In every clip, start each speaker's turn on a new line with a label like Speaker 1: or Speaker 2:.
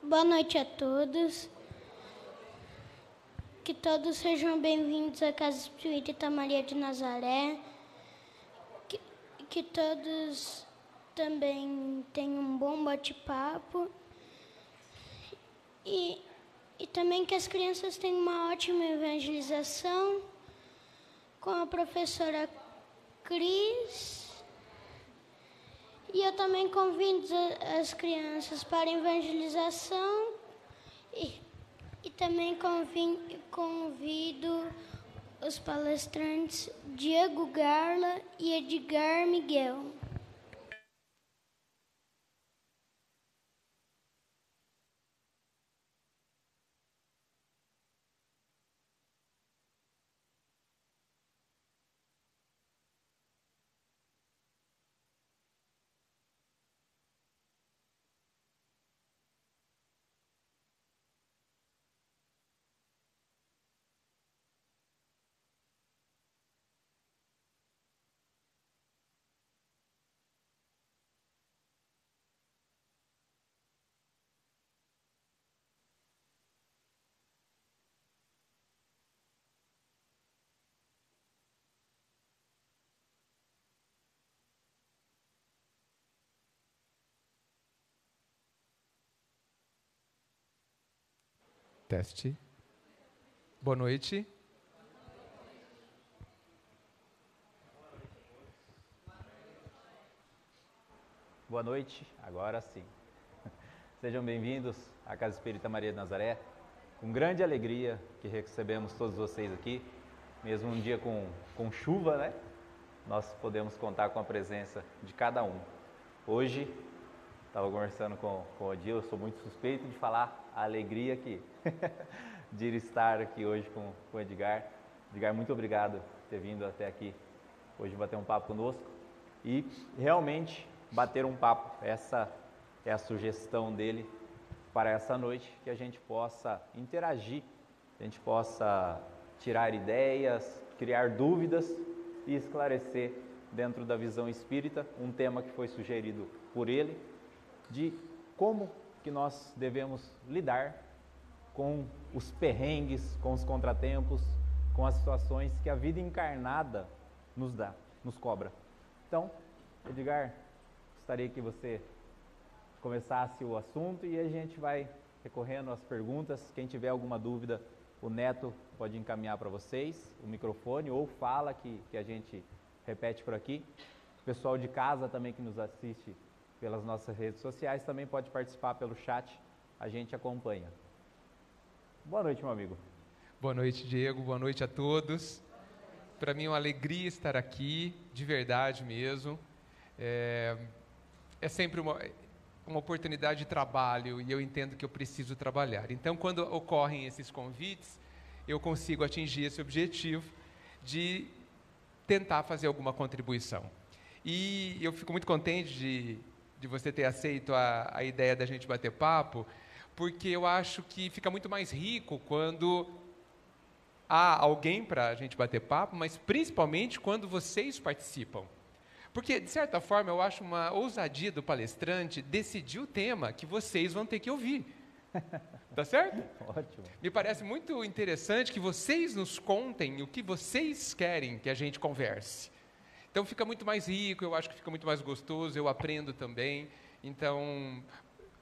Speaker 1: Boa noite a todos. Que todos sejam bem-vindos à Casa Espírita Maria de Nazaré. Que todos também tenham um bom bate-papo. E também que as crianças tenham uma ótima evangelização com a professora Cris. E eu também convido as crianças para a evangelização e também convido os palestrantes Diego Garla e Edgar Miguel.
Speaker 2: Teste. Boa noite.
Speaker 3: Boa noite, agora sim. Sejam bem-vindos à Casa Espírita Maria de Nazaré. Com grande alegria que recebemos todos vocês aqui, mesmo um dia com chuva, né? Nós podemos contar com a presença de cada um. Hoje, estava conversando com o Odil, eu sou muito suspeito de falar a alegria de estar aqui hoje com o Edgar. Edgar, muito obrigado por ter vindo até aqui hoje bater um papo conosco e realmente bater um papo. Essa é a sugestão dele para essa noite, que a gente possa interagir, a gente possa tirar ideias, criar dúvidas e esclarecer dentro da visão espírita um tema que foi sugerido por ele, de como que nós devemos lidar com os perrengues, com os contratempos, com as situações que a vida encarnada nos dá, nos cobra. Então, Edgar, gostaria que você começasse o assunto e a gente vai recorrendo às perguntas. Quem tiver alguma dúvida, o Neto pode encaminhar para vocês o microfone ou fala que a gente repete por aqui. O pessoal de casa também que nos assiste pelas nossas redes sociais também pode participar pelo chat, a gente acompanha. Boa noite, meu amigo.
Speaker 2: Boa noite, Diego. Boa noite a todos. Para mim é uma alegria estar aqui, de verdade mesmo. É sempre uma oportunidade de trabalho e eu entendo que eu preciso trabalhar. Então, quando ocorrem esses convites, eu consigo atingir esse objetivo de tentar fazer alguma contribuição. E eu fico muito contente de você ter aceito a ideia da gente bater papo, porque eu acho que fica muito mais rico quando há alguém para a gente bater papo, mas principalmente quando vocês participam. Porque, de certa forma, eu acho uma ousadia do palestrante decidir o tema que vocês vão ter que ouvir. Tá certo?
Speaker 3: Ótimo.
Speaker 2: Me parece muito interessante que vocês nos contem o que vocês querem que a gente converse. Então fica muito mais rico, eu acho que fica muito mais gostoso, eu aprendo também. Então,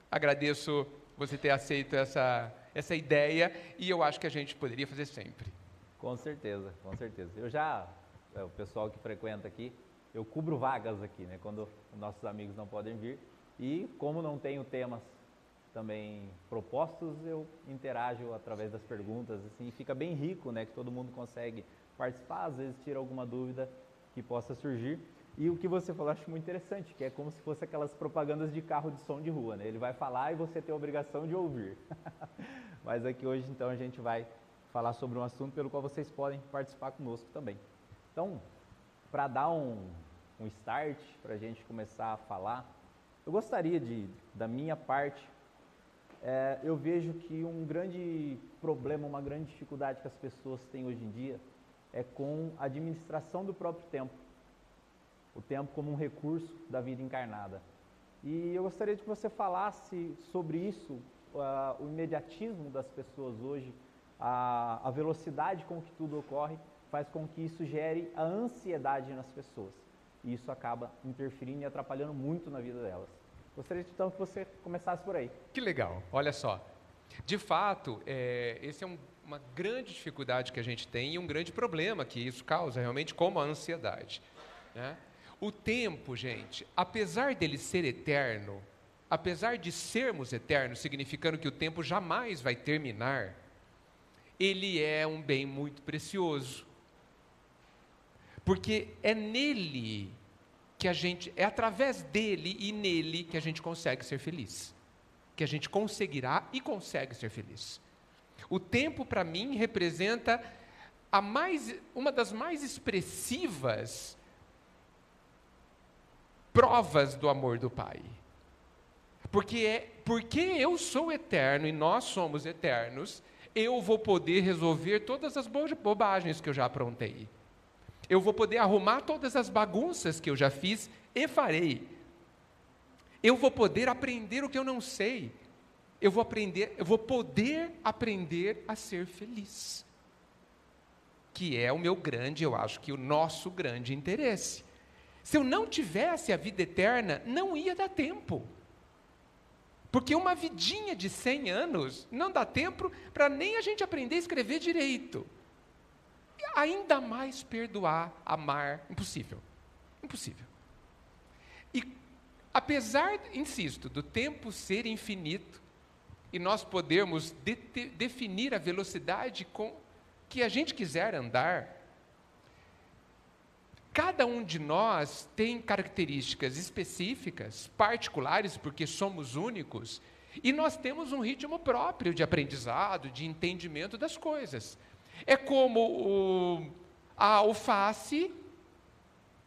Speaker 2: agradeço você ter aceito essa ideia e eu acho que a gente poderia fazer sempre.
Speaker 3: Com certeza, com certeza. O pessoal que frequenta aqui, eu cubro vagas aqui, né, quando nossos amigos não podem vir. E como não tenho temas também propostos, eu interajo através das perguntas, assim, fica bem rico, né, que todo mundo consegue participar, às vezes tira alguma dúvida que possa surgir. E o que você falou, acho muito interessante, que é como se fosse aquelas propagandas de carro de som de rua, né? Ele vai falar e você tem a obrigação de ouvir. Mas aqui hoje, então, a gente vai falar sobre um assunto pelo qual vocês podem participar conosco também. Então, para dar um start, para a gente começar a falar, eu gostaria da minha parte, eu vejo que um grande problema, uma grande dificuldade que as pessoas têm hoje em dia é com a administração do próprio tempo. O tempo como um recurso da vida encarnada. E eu gostaria de que você falasse sobre isso, o imediatismo das pessoas hoje, a velocidade com que tudo ocorre, faz com que isso gere a ansiedade nas pessoas. E isso acaba interferindo e atrapalhando muito na vida delas. Gostaria então que você começasse por aí.
Speaker 2: Que legal, olha só. De fato, esse é uma grande dificuldade que a gente tem e um grande problema que isso causa realmente, como a ansiedade, né? O tempo, gente, apesar dele ser eterno, apesar de sermos eternos, significando que o tempo jamais vai terminar, ele é um bem muito precioso. Porque é nele que é através dele e nele que a gente consegue ser feliz. Que a gente conseguirá e consegue ser feliz. O tempo, para mim, representa uma das mais expressivas provas do amor do Pai. Porque eu sou eterno e nós somos eternos, eu vou poder resolver todas as bobagens que eu já aprontei. Eu vou poder arrumar todas as bagunças que eu já fiz e farei. Eu vou poder aprender o que eu não sei. Eu vou poder aprender a ser feliz. Que é eu acho que o nosso grande interesse. Se eu não tivesse a vida eterna, não ia dar tempo. Porque uma vidinha de 100 anos não dá tempo para nem a gente aprender a escrever direito. Ainda mais perdoar, amar, impossível. Impossível. E apesar, insisto, do tempo ser infinito, e nós podermos definir a velocidade com que a gente quiser andar, cada um de nós tem características específicas, particulares, porque somos únicos, e nós temos um ritmo próprio de aprendizado, de entendimento das coisas. É como a alface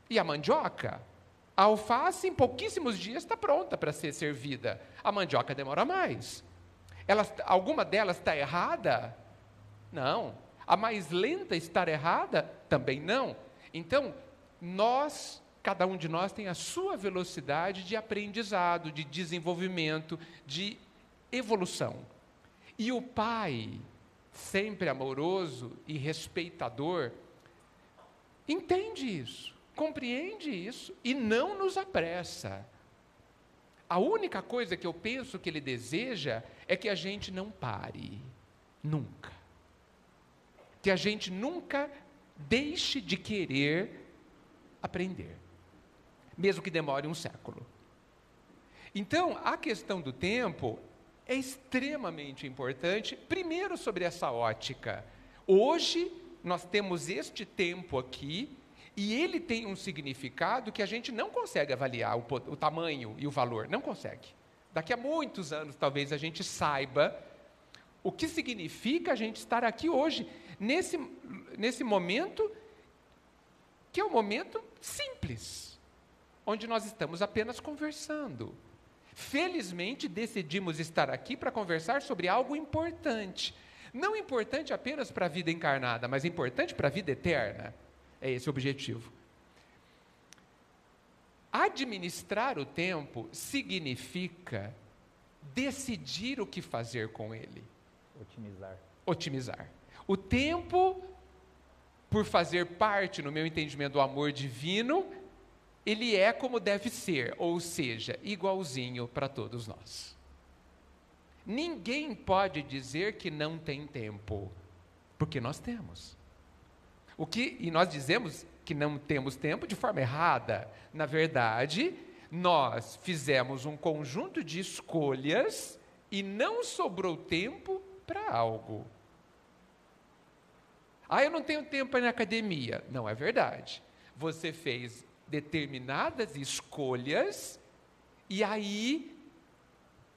Speaker 2: e a mandioca. A alface, em pouquíssimos dias, está pronta para ser servida. A mandioca demora mais. Alguma delas está errada? Não. A mais lenta estar errada? Também não. Então, cada um de nós tem a sua velocidade de aprendizado, de desenvolvimento, de evolução. E o Pai, sempre amoroso e respeitador, entende isso, compreende isso e não nos apressa. A única coisa que eu penso que Ele deseja é que a gente não pare, nunca. Que a gente nunca deixe de querer aprender, mesmo que demore um século. Então, a questão do tempo é extremamente importante, primeiro sobre essa ótica. Hoje, nós temos este tempo aqui, e ele tem um significado que a gente não consegue avaliar o tamanho e o valor, não consegue. Daqui a muitos anos, talvez, a gente saiba o que significa a gente estar aqui hoje, nesse momento, que é um momento simples, onde nós estamos apenas conversando. Felizmente, decidimos estar aqui para conversar sobre algo importante. Não importante apenas para a vida encarnada, mas importante para a vida eterna. É esse o objetivo. Administrar o tempo significa decidir o que fazer com ele. Otimizar. O tempo, por fazer parte, no meu entendimento, do amor divino, ele é como deve ser, ou seja, igualzinho para todos nós. Ninguém pode dizer que não tem tempo, porque nós temos. E nós dizemos que não temos tempo de forma errada. Na verdade, nós fizemos um conjunto de escolhas e não sobrou tempo para algo. Eu não tenho tempo para ir na academia. Não é verdade. Você fez determinadas escolhas e aí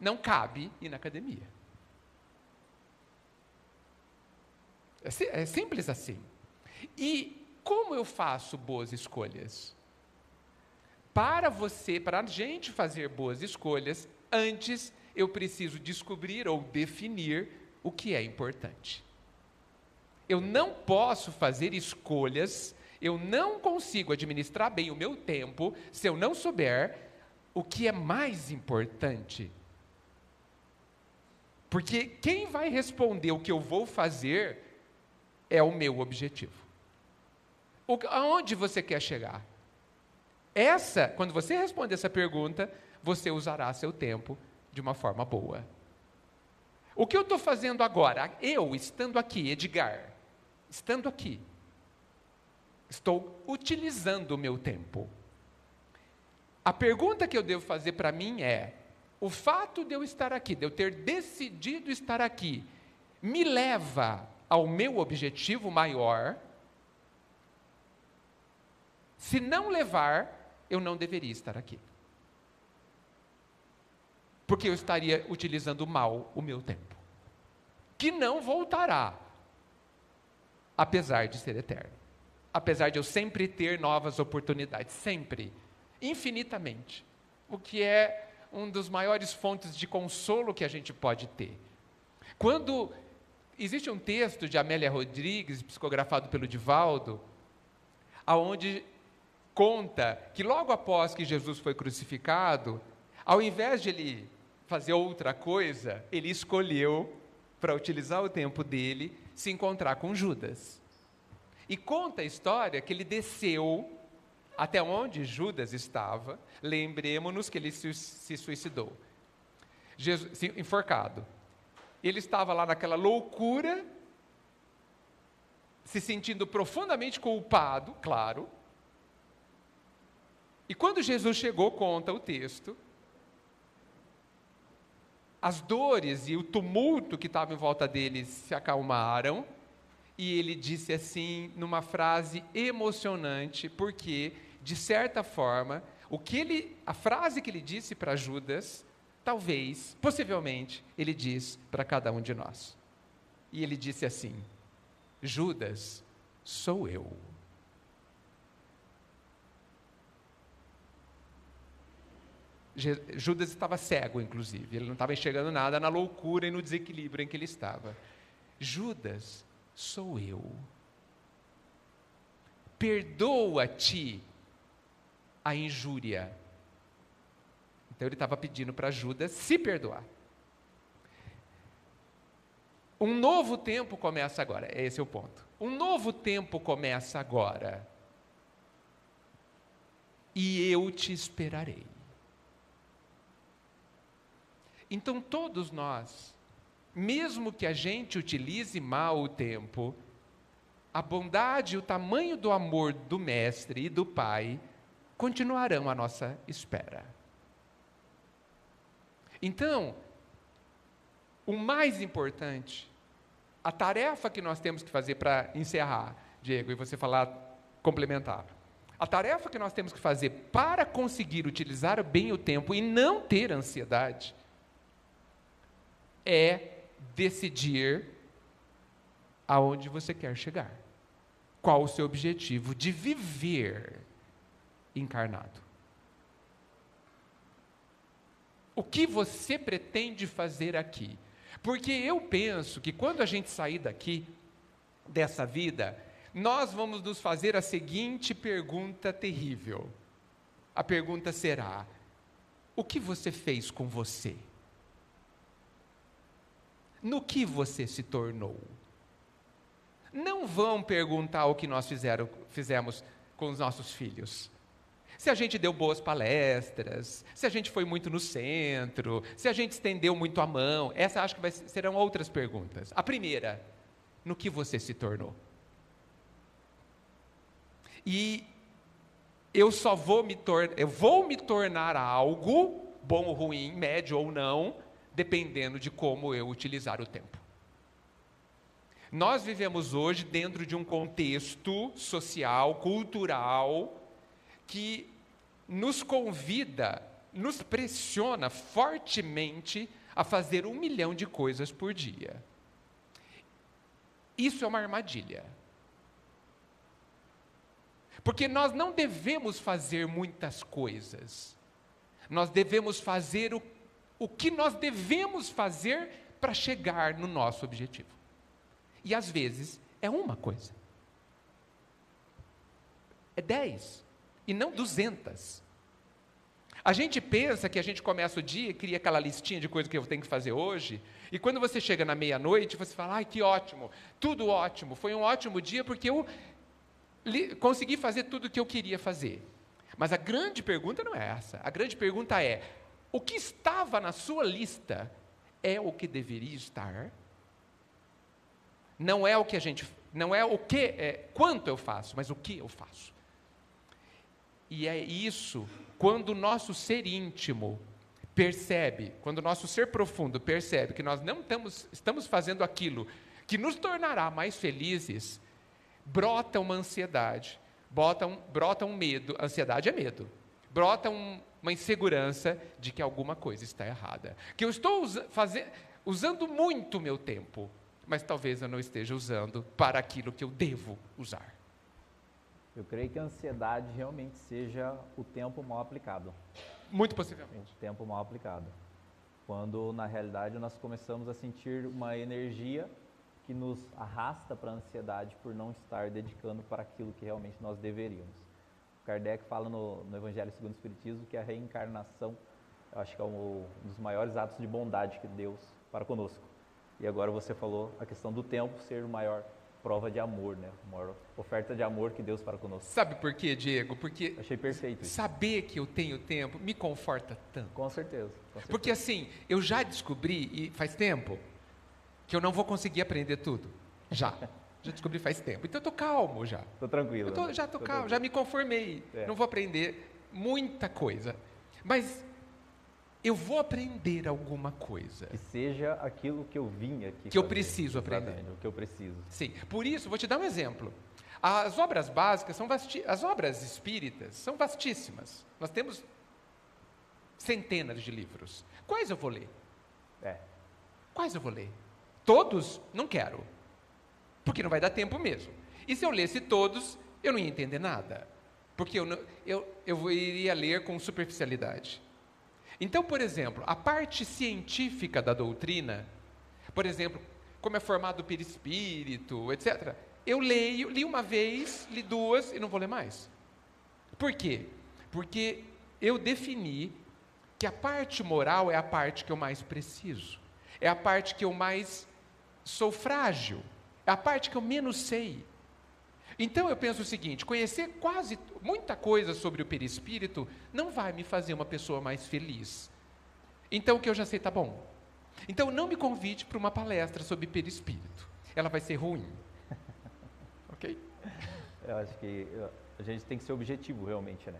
Speaker 2: não cabe ir na academia. É simples assim. E como eu faço boas escolhas? Para a gente fazer boas escolhas, antes eu preciso descobrir ou definir o que é importante. Eu não posso fazer escolhas, eu não consigo administrar bem o meu tempo se eu não souber o que é mais importante. Porque quem vai responder o que eu vou fazer é o meu objetivo. Aonde você quer chegar? Quando você responder essa pergunta, você usará seu tempo de uma forma boa. O que eu estou fazendo agora? Eu, estando aqui, Edgar, estando aqui, estou utilizando o meu tempo. A pergunta que eu devo fazer para mim é: o fato de eu estar aqui, de eu ter decidido estar aqui, me leva ao meu objetivo maior? Se não levar, eu não deveria estar aqui. Porque eu estaria utilizando mal o meu tempo, que não voltará, apesar de ser eterno. Apesar de eu sempre ter novas oportunidades, sempre, infinitamente. O que é uma das maiores fontes de consolo que a gente pode ter. Quando existe um texto de Amélia Rodrigues, psicografado pelo Divaldo, aonde conta que logo após que Jesus foi crucificado, ao invés de ele fazer outra coisa, ele escolheu, para utilizar o tempo dele, se encontrar com Judas. E conta a história que ele desceu até onde Judas estava. Lembremos-nos que ele se suicidou, enforcado. Ele estava lá naquela loucura, se sentindo profundamente culpado, claro. E quando Jesus chegou, conta o texto, as dores e o tumulto que estava em volta dele se acalmaram, e ele disse assim, numa frase emocionante, porque, de certa forma, a frase que ele disse para Judas, talvez, possivelmente, ele diz para cada um de nós. E ele disse assim: Judas, sou eu. Judas estava cego, inclusive, ele não estava enxergando nada na loucura e no desequilíbrio em que ele estava. Judas, sou eu. Perdoa-te a injúria. Então ele estava pedindo para Judas se perdoar. Um novo tempo começa agora, esse é o ponto. Um novo tempo começa agora. E eu te esperarei. Então todos nós, mesmo que a gente utilize mal o tempo, a bondade e o tamanho do amor do Mestre e do Pai continuarão à nossa espera. Então, o mais importante, a tarefa que nós temos que fazer para encerrar, Diego, e você complementar. A tarefa que nós temos que fazer para conseguir utilizar bem o tempo e não ter ansiedade, é decidir aonde você quer chegar. Qual o seu objetivo de viver encarnado? O que você pretende fazer aqui? Porque eu penso que quando a gente sair daqui, dessa vida, nós vamos nos fazer a seguinte pergunta terrível. A pergunta será: o que você fez com você? No que você se tornou? Não vão perguntar o que nós fizemos com os nossos filhos. Se a gente deu boas palestras, se a gente foi muito no centro, se a gente estendeu muito a mão. Essa acho que serão outras perguntas. A primeira: no que você se tornou? E eu vou me tornar algo, bom ou ruim, médio ou não, dependendo de como eu utilizar o tempo. Nós vivemos hoje dentro de um contexto social, cultural, que nos convida, nos pressiona fortemente a fazer 1 milhão de coisas por dia. Isso é uma armadilha. Porque nós não devemos fazer muitas coisas. Nós devemos fazer o que nós devemos fazer para chegar no nosso objetivo. E às vezes é uma coisa. É 10 e não 200. A gente pensa que a gente começa o dia e cria aquela listinha de coisas que eu tenho que fazer hoje, e quando você chega na meia-noite, você fala, ai, que ótimo, tudo ótimo, foi um ótimo dia porque eu consegui fazer tudo o que eu queria fazer. Mas a grande pergunta não é essa, a grande pergunta é, o que estava na sua lista é o que deveria estar? Não é o que a gente, não é o que, quanto eu faço, mas o que eu faço. E é isso, quando o nosso ser íntimo percebe, quando o nosso ser profundo percebe que nós não estamos fazendo aquilo que nos tornará mais felizes, brota uma ansiedade, brota um medo, ansiedade é medo, brota uma insegurança de que alguma coisa está errada, que eu estou usando muito o meu tempo, mas talvez eu não esteja usando para aquilo que eu devo usar.
Speaker 3: Eu creio que a ansiedade realmente seja o tempo mal aplicado.
Speaker 2: Muito possivelmente.
Speaker 3: O tempo mal aplicado. Quando, na realidade, nós começamos a sentir uma energia que nos arrasta para a ansiedade por não estar dedicando para aquilo que realmente nós deveríamos. Kardec fala no Evangelho segundo o Espiritismo que a reencarnação, eu acho que é um dos maiores atos de bondade que Deus para conosco. E agora você falou a questão do tempo ser o maior prova de amor, né? A maior oferta de amor que Deus para conosco.
Speaker 2: Sabe por quê, Diego? Porque
Speaker 3: achei perfeito isso.
Speaker 2: Saber que eu tenho tempo me conforta tanto.
Speaker 3: Com certeza.
Speaker 2: Porque assim, eu já descobri, e faz tempo, que eu não vou conseguir aprender tudo. Já descobri faz tempo. Então eu estou calmo já.
Speaker 3: Estou tranquilo.
Speaker 2: Já estou calmo, já me conformei. Não vou aprender muita coisa. Mas eu vou aprender alguma coisa.
Speaker 3: Que seja aquilo que eu vim aqui.
Speaker 2: Que eu preciso aprender.
Speaker 3: O que eu preciso.
Speaker 2: Sim. Por isso, vou te dar um exemplo. As obras básicas as obras espíritas são vastíssimas. Nós temos centenas de livros. Quais eu vou ler? Quais eu vou ler? Todos? Não quero. Porque não vai dar tempo mesmo. E se eu lesse todos, eu não ia entender nada. Porque eu iria ler com superficialidade. Então, por exemplo, a parte científica da doutrina, por exemplo, como é formado o perispírito, etc., eu li uma vez, li duas e não vou ler mais. Por quê? Porque eu defini que a parte moral é a parte que eu mais preciso, é a parte que eu mais sou frágil, é a parte que eu menos sei. Então eu penso o seguinte, conhecer muita coisa sobre o perispírito não vai me fazer uma pessoa mais feliz. Então o que eu já sei está bom. Então não me convide para uma palestra sobre perispírito. Ela vai ser ruim. Ok?
Speaker 3: Eu acho que a gente tem que ser objetivo realmente, né?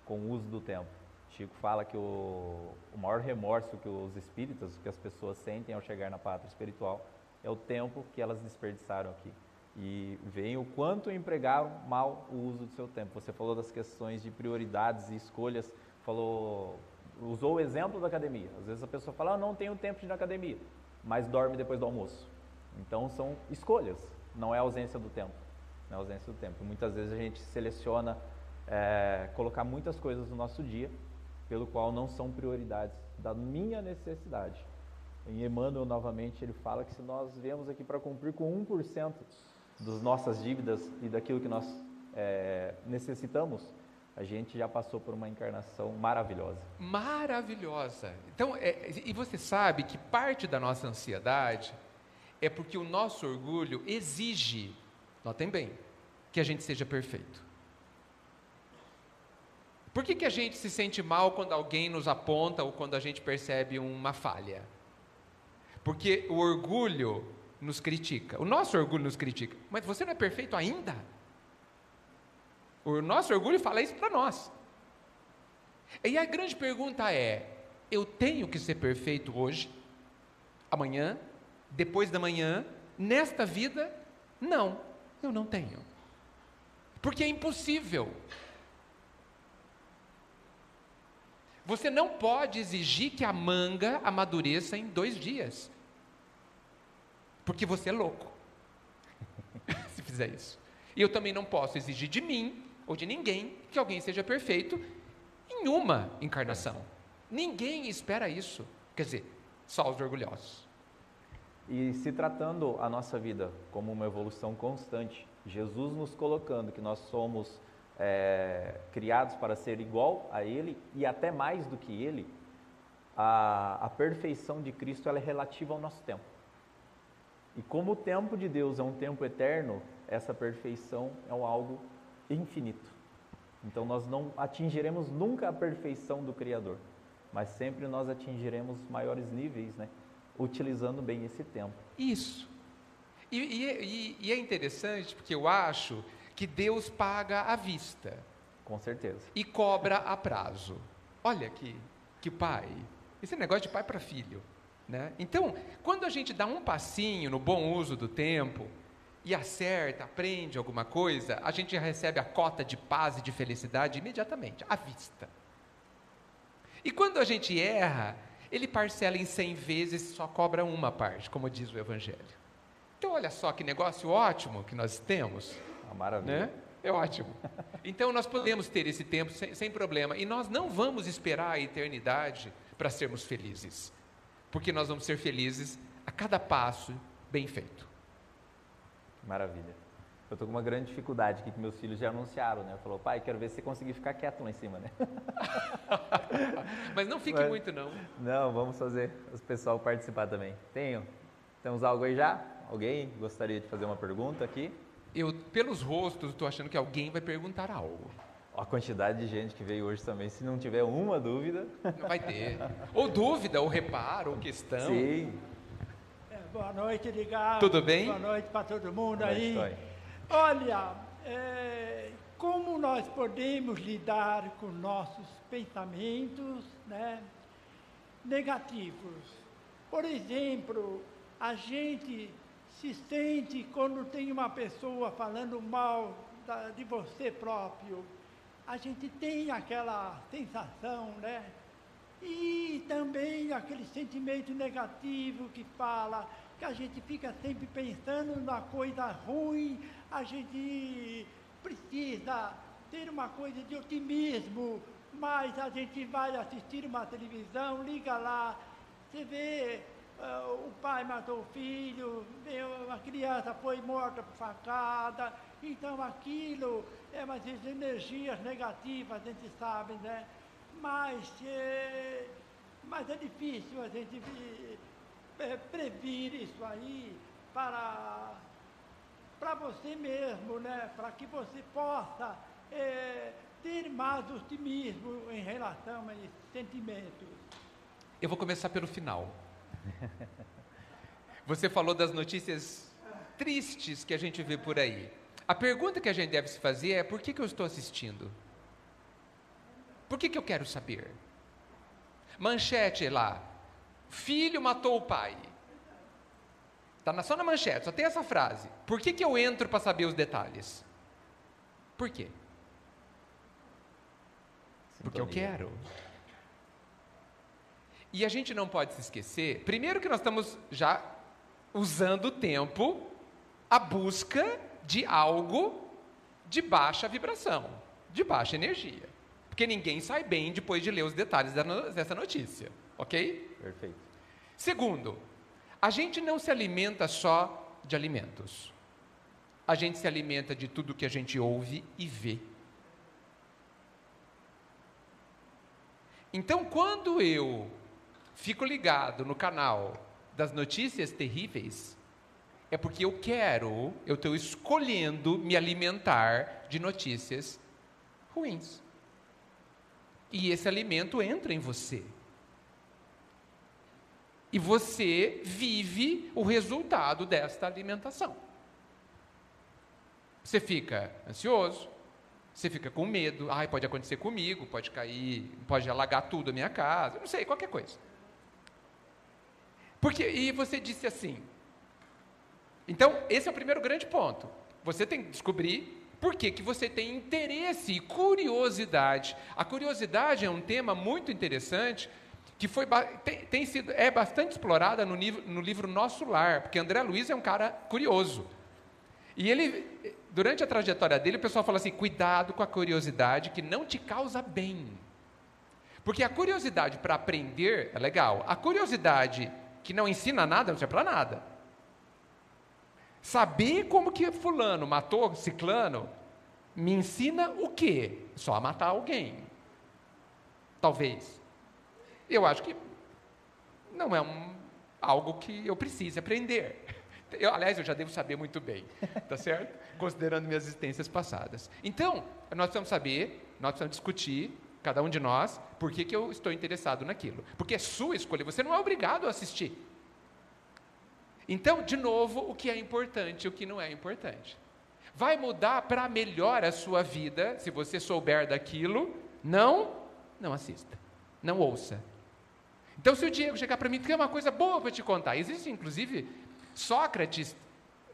Speaker 3: Com o uso do tempo. Chico fala que o maior remorso que os espíritas, que as pessoas sentem ao chegar na pátria espiritual, é o tempo que elas desperdiçaram aqui. E veem o quanto empregaram mal o uso do seu tempo. Você falou das questões de prioridades e escolhas, usou o exemplo da academia. Às vezes a pessoa fala, não tenho tempo de ir na academia, mas dorme depois do almoço. Então são escolhas, não é ausência do tempo. Não é ausência do tempo. Muitas vezes a gente seleciona colocar muitas coisas no nosso dia, pelo qual não são prioridades da minha necessidade. Em Emmanuel, novamente, ele fala que se nós viemos aqui para cumprir com 1% das nossas dívidas e daquilo que nós necessitamos, a gente já passou por uma encarnação maravilhosa.
Speaker 2: Maravilhosa. Então, e você sabe que parte da nossa ansiedade é porque o nosso orgulho exige, notem bem, que a gente seja perfeito. Por que a gente se sente mal quando alguém nos aponta ou quando a gente percebe uma falha? Porque o orgulho nos critica. O nosso orgulho nos critica. Mas você não é perfeito ainda? O nosso orgulho fala isso para nós. E a grande pergunta é, eu tenho que ser perfeito hoje, amanhã, depois da manhã, nesta vida? Não, eu não tenho. Porque é impossível. Você não pode exigir que a manga amadureça em 2 dias. Porque você é louco, se fizer isso. E eu também não posso exigir de mim, ou de ninguém, que alguém seja perfeito em uma encarnação. Ninguém espera isso. Quer dizer, só os orgulhosos.
Speaker 3: E se tratando a nossa vida como uma evolução constante, Jesus nos colocando que nós somos criados para ser igual a Ele e até mais do que Ele, a perfeição de Cristo ela é relativa ao nosso tempo. E como o tempo de Deus é um tempo eterno, essa perfeição é algo infinito. Então nós não atingiremos nunca a perfeição do Criador, mas sempre nós atingiremos maiores níveis, né? Utilizando bem esse tempo.
Speaker 2: Isso. E é interessante porque eu acho que Deus paga à vista.
Speaker 3: Com certeza.
Speaker 2: E cobra a prazo. Olha que pai. Esse negócio de pai para filho, né? Então, quando a gente dá um passinho no bom uso do tempo e acerta, aprende alguma coisa, a gente recebe a cota de paz e de felicidade imediatamente, à vista. E quando a gente erra, ele parcela em 100 vezes e só cobra uma parte, como diz o Evangelho. Então, olha só que negócio ótimo que nós temos.
Speaker 3: Uma maravilha.
Speaker 2: Né? É ótimo. Então, nós podemos ter esse tempo sem problema. E nós não vamos esperar a eternidade para sermos felizes. Porque nós vamos ser felizes a cada passo bem feito.
Speaker 3: Maravilha. Eu estou com uma grande dificuldade aqui que meus filhos já anunciaram, né? Falou, pai, quero ver se você conseguir ficar quieto lá em cima, né?
Speaker 2: Mas não fique muito, não.
Speaker 3: Não, vamos fazer o pessoal participar também. Temos algo aí já? Alguém gostaria de fazer uma pergunta aqui?
Speaker 2: Pelos rostos, estou achando que alguém vai perguntar algo.
Speaker 3: A quantidade de gente que veio hoje também, se não tiver uma dúvida...
Speaker 2: Não vai ter. Ou dúvida, ou reparo, ou questão.
Speaker 3: Sim.
Speaker 4: Boa noite, Edgar.
Speaker 2: Tudo bem?
Speaker 4: Boa noite para todo mundo
Speaker 3: Boa
Speaker 4: aí.
Speaker 3: noite.
Speaker 4: Olha, como nós podemos lidar com nossos pensamentos, né, negativos? Por exemplo, a gente se sente quando tem uma pessoa falando mal de você próprio. A gente tem aquela sensação, né? E também aquele sentimento negativo que fala, que a gente fica sempre pensando na coisa ruim, a gente precisa ter uma coisa de otimismo, mas a gente vai assistir uma televisão, liga lá, você vê o pai matou o filho, a criança foi morta por facada, então aquilo é umas energias negativas, a gente sabe, né? Mas é difícil a gente previr isso aí para você mesmo, né? Para que você possa ter mais otimismo em relação a esses sentimentos.
Speaker 2: Eu vou começar pelo final. Você falou das notícias tristes que a gente vê por aí. A pergunta que a gente deve se fazer é: por que eu estou assistindo? Por que eu quero saber? Manchete lá: filho matou o pai. Está só na manchete, só tem essa frase. Por que eu entro para saber os detalhes? Por quê? Porque eu quero. E a gente não pode se esquecer, primeiro que nós estamos já usando o tempo à busca de algo de baixa vibração, de baixa energia. Porque ninguém sai bem depois de ler os detalhes dessa notícia, ok?
Speaker 3: Perfeito.
Speaker 2: Segundo, a gente não se alimenta só de alimentos. A gente se alimenta de tudo que a gente ouve e vê. Então, quando eu fico ligado no canal das notícias terríveis, é porque eu estou escolhendo me alimentar de notícias ruins. E esse alimento entra em você. E você vive o resultado desta alimentação. Você fica ansioso, você fica com medo, pode acontecer comigo, pode cair, pode alagar tudo a minha casa, não sei, qualquer coisa. E você disse assim. Então, esse é o primeiro grande ponto. Você tem que descobrir por que você tem interesse e curiosidade. A curiosidade é um tema muito interessante, que é bastante explorada no livro Nosso Lar, porque André Luiz é um cara curioso. E ele, durante a trajetória dele, o pessoal fala assim: cuidado com a curiosidade que não te causa bem. Porque a curiosidade para aprender é legal. A curiosidade que não ensina nada, não serve para nada. Saber como que fulano matou ciclano Me ensina o quê? Só a matar alguém. Talvez. Eu acho que não é algo que eu precise aprender. Aliás, eu já devo saber muito bem, tá certo? Considerando minhas existências passadas. Então, nós precisamos saber, nós precisamos discutir, cada um de nós, por que eu estou interessado naquilo. Porque é sua escolha, você não é obrigado a assistir. Então, de novo, o que é importante e o que não é importante. Vai mudar para melhor a sua vida, se você souber daquilo, não assista, não ouça. Então, se o Diego chegar para mim, tem uma coisa boa para te contar. Existe, inclusive, Sócrates,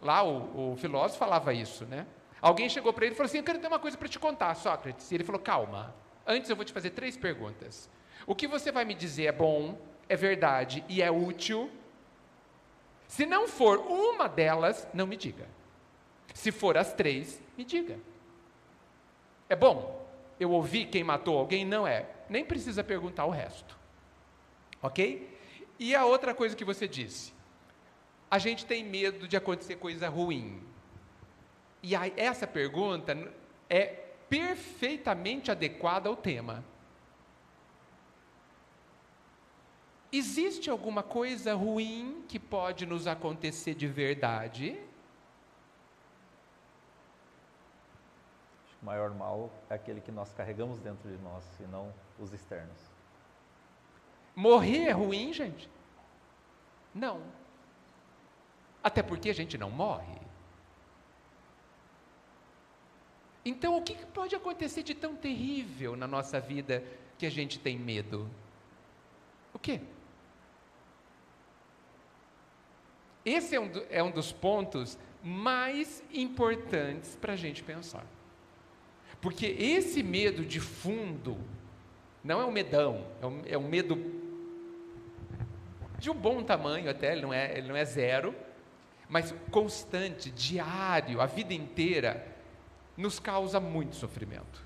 Speaker 2: lá o filósofo falava isso, né? Alguém chegou para ele e falou assim, eu quero ter uma coisa para te contar, Sócrates. E ele falou, calma, antes eu vou te fazer 3 perguntas. O que você vai me dizer é bom, é verdade e é útil? Se não for uma delas, não me diga. Se for as 3, me diga. É bom? Eu ouvi quem matou alguém? Não é. Nem precisa perguntar o resto. Ok? E a outra coisa que você disse. A gente tem medo de acontecer coisa ruim. E aí, essa pergunta é perfeitamente adequada ao tema. Existe alguma coisa ruim que pode nos acontecer de verdade?
Speaker 3: O maior mal é aquele que nós carregamos dentro de nós, e não os externos.
Speaker 2: Morrer é ruim, gente? Não. Até porque a gente não morre. Então, o que pode acontecer de tão terrível na nossa vida que a gente tem medo? O quê? Esse é um dos pontos mais importantes para a gente pensar. Porque esse medo de fundo não é um medão, é um medo de um bom tamanho até, ele não é zero, mas constante, diário, a vida inteira, nos causa muito sofrimento.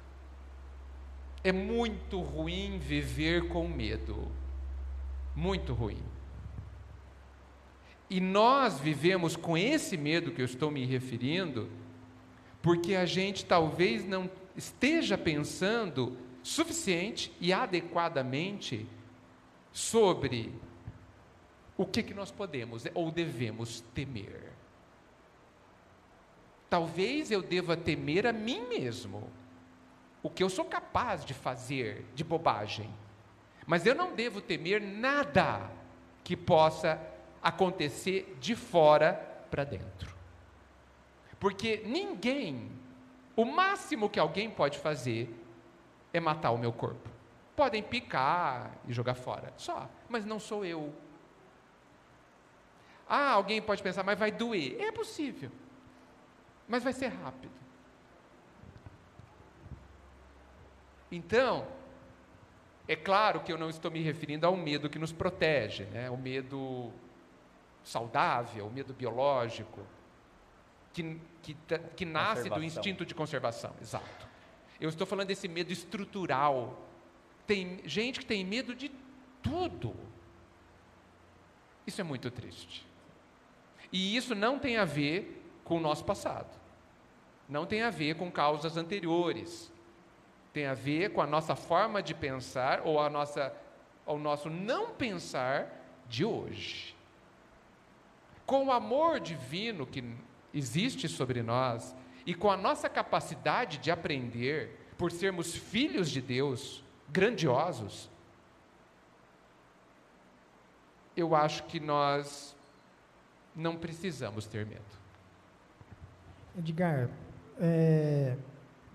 Speaker 2: É muito ruim viver com medo. Muito ruim. E nós vivemos com esse medo que eu estou me referindo, porque a gente talvez não esteja pensando suficiente e adequadamente sobre o que nós podemos ou devemos temer. Talvez eu deva temer a mim mesmo, o que eu sou capaz de fazer de bobagem, mas eu não devo temer nada que possa acontecer de fora para dentro, porque o máximo que alguém pode fazer é matar o meu corpo. Podem picar e jogar fora, só, mas não sou eu. Alguém pode pensar, mas vai doer. É possível, mas vai ser rápido. Então, é claro que eu não estou me referindo ao medo que nos protege, né? O medo saudável, o medo biológico, que nasce do instinto de conservação, exato. Eu estou falando desse medo estrutural. Tem gente que tem medo de tudo. Isso é muito triste. E isso não tem a ver com o nosso passado. Não tem a ver com causas anteriores. Tem a ver com a nossa forma de pensar ou ao nosso não pensar de hoje. Com o amor divino que existe sobre nós e com a nossa capacidade de aprender por sermos filhos de Deus, grandiosos, eu acho que nós não precisamos ter medo.
Speaker 5: Edgar,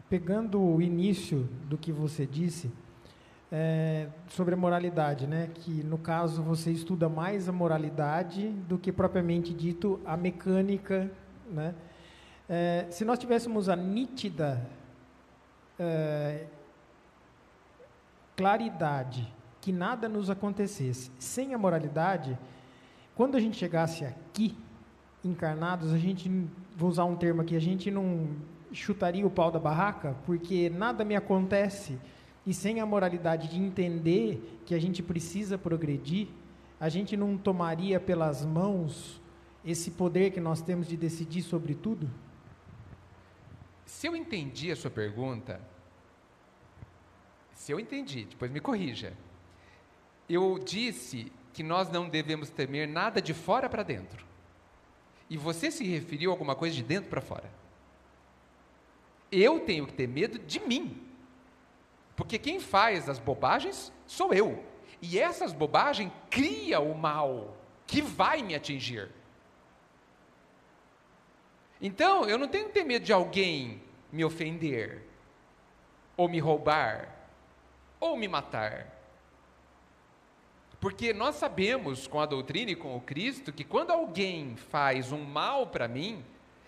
Speaker 5: pegando o início do que você disse sobre a moralidade, né? Que no caso você estuda mais a moralidade do que propriamente dito a mecânica, né? Se nós tivéssemos a nítida claridade que nada nos acontecesse sem a moralidade, quando a gente chegasse aqui encarnados, a gente, vou usar um termo aqui, a gente não chutaria o pau da barraca, porque nada me acontece, e sem a moralidade de entender que a gente precisa progredir, a gente não tomaria pelas mãos esse poder que nós temos de decidir sobre tudo?
Speaker 2: Se eu entendi a sua pergunta, se eu entendi, depois me corrija. Eu disse que nós não devemos temer nada de fora para dentro. E você se referiu a alguma coisa de dentro para fora. Eu tenho que ter medo de mim. Porque quem faz as bobagens sou eu. E essas bobagens criam o mal que vai me atingir. Então, eu não tenho que ter medo de alguém me ofender, ou me roubar, ou me matar. Porque nós sabemos, com a doutrina e com o Cristo, que quando alguém faz um mal para mim,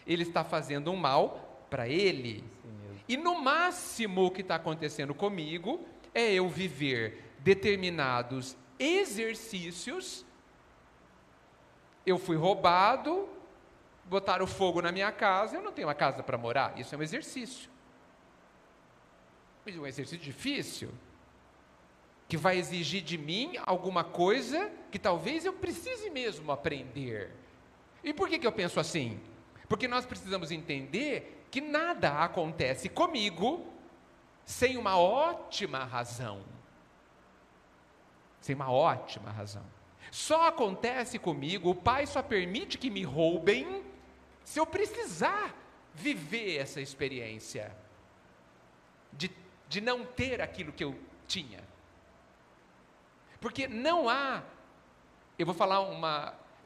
Speaker 2: ele está fazendo um mal para ele. E no máximo o que está acontecendo comigo é eu viver determinados exercícios. Eu fui roubado, botaram fogo na minha casa, eu não tenho uma casa para morar. Isso é um exercício. Mas um exercício difícil, que vai exigir de mim alguma coisa que talvez eu precise mesmo aprender. E por que eu penso assim? Porque nós precisamos entender que nada acontece comigo sem uma ótima razão. Sem uma ótima razão. Só acontece comigo, o Pai só permite que me roubem se eu precisar viver essa experiência de não ter aquilo que eu tinha. Porque não há,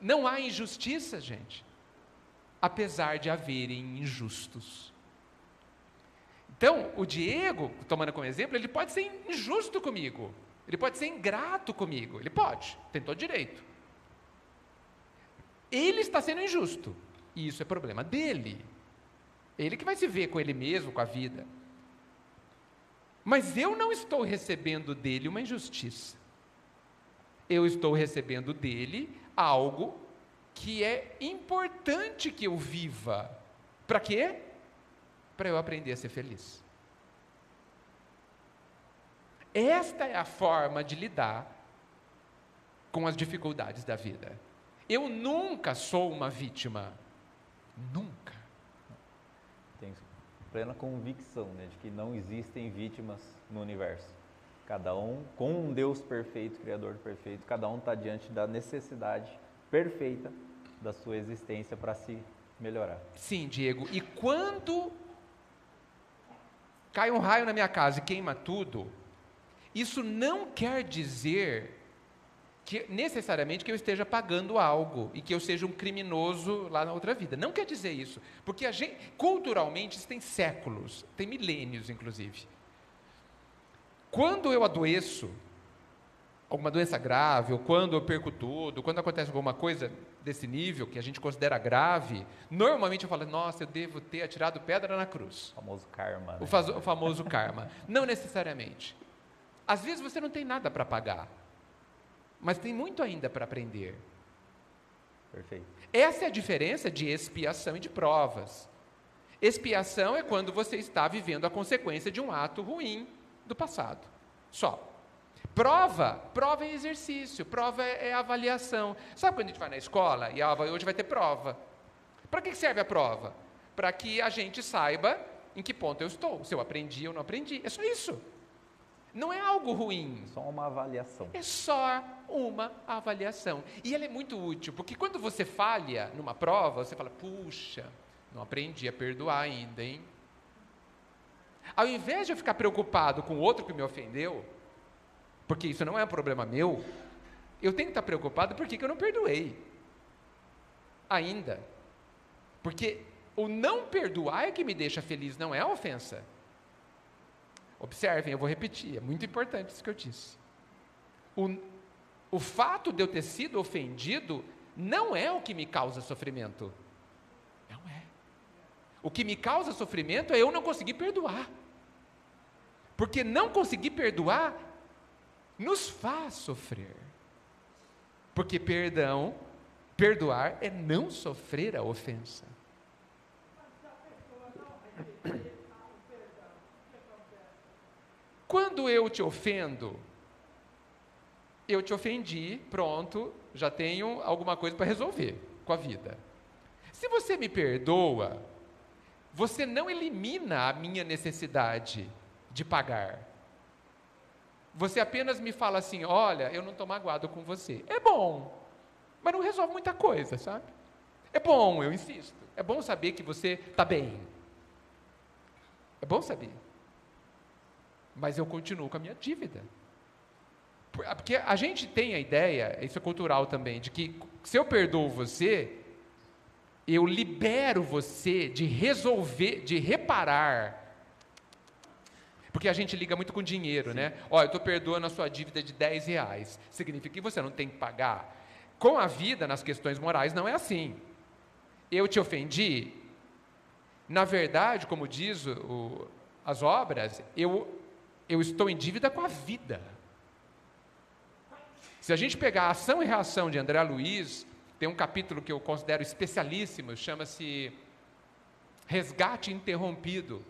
Speaker 2: não há injustiça, gente, apesar de haverem injustos. Então, o Diego, tomando como exemplo, ele pode ser injusto comigo, ele pode ser ingrato comigo, ele pode, tem todo direito. Ele está sendo injusto, e isso é problema dele. Ele que vai se ver com ele mesmo, com a vida. Mas eu não estou recebendo dele uma injustiça. Eu estou recebendo dele algo que é importante que eu viva. Para quê? Para eu aprender a ser feliz. Esta é a forma de lidar com as dificuldades da vida. Eu nunca sou uma vítima. Nunca.
Speaker 3: Tenho plena convicção, né, de que não existem vítimas no universo. Cada um, com um Deus perfeito, Criador perfeito, cada um está diante da necessidade perfeita da sua existência para se melhorar.
Speaker 2: Sim, Diego. E quando cai um raio na minha casa e queima tudo, isso não quer dizer que necessariamente que eu esteja pagando algo e que eu seja um criminoso lá na outra vida. Não quer dizer isso. Porque a gente, culturalmente, isso tem séculos, tem milênios, inclusive. Quando eu adoeço, alguma doença grave, ou quando eu perco tudo, quando acontece alguma coisa desse nível, que a gente considera grave, normalmente eu falo, nossa, eu devo ter atirado pedra na cruz.
Speaker 3: O famoso karma. Né?
Speaker 2: O famoso karma. Não necessariamente. Às vezes você não tem nada para pagar, mas tem muito ainda para aprender.
Speaker 3: Perfeito.
Speaker 2: Essa é a diferença de expiação e de provas. Expiação é quando você está vivendo a consequência de um ato ruim do passado, só. Prova é exercício, prova é avaliação. Sabe quando a gente vai na escola e hoje vai ter prova? Para que serve a prova? Para que a gente saiba em que ponto eu estou, se eu aprendi ou não aprendi, é só isso. Não é algo ruim.
Speaker 3: Só uma avaliação.
Speaker 2: É só uma avaliação. E ela é muito útil, porque quando você falha numa prova, você fala, puxa, não aprendi a perdoar ainda, hein? Ao invés de eu ficar preocupado com o outro que me ofendeu, porque isso não é um problema meu, eu tenho que estar preocupado porque eu não perdoei ainda. Porque o não perdoar é que me deixa feliz, não é a ofensa. Observem, eu vou repetir, é muito importante isso que eu disse. O fato de eu ter sido ofendido não é o que me causa sofrimento. Não é. O que me causa sofrimento é eu não conseguir perdoar. Porque não conseguir perdoar nos faz sofrer. Porque perdoar é não sofrer a ofensa. Quando eu te ofendo, eu te ofendi, pronto, já tenho alguma coisa para resolver com a vida. Se você me perdoa, você não elimina a minha necessidade de pagar. Você apenas me fala assim, olha, eu não estou magoado com você. É bom, mas não resolve muita coisa, sabe? É bom, eu insisto. É bom saber que você está bem. É bom saber. Mas eu continuo com a minha dívida. Porque a gente tem a ideia, isso é cultural também, de que se eu perdoo você, eu libero você de resolver, de reparar. Porque a gente liga muito com dinheiro, né? Olha, eu estou perdoando a sua dívida de R$10. Significa que você não tem que pagar. Com a vida, nas questões morais, não é assim. Eu te ofendi? Na verdade, como diz as obras, eu estou em dívida com a vida. Se a gente pegar a ação e reação de André Luiz, tem um capítulo que eu considero especialíssimo, chama-se Resgate Interrompido.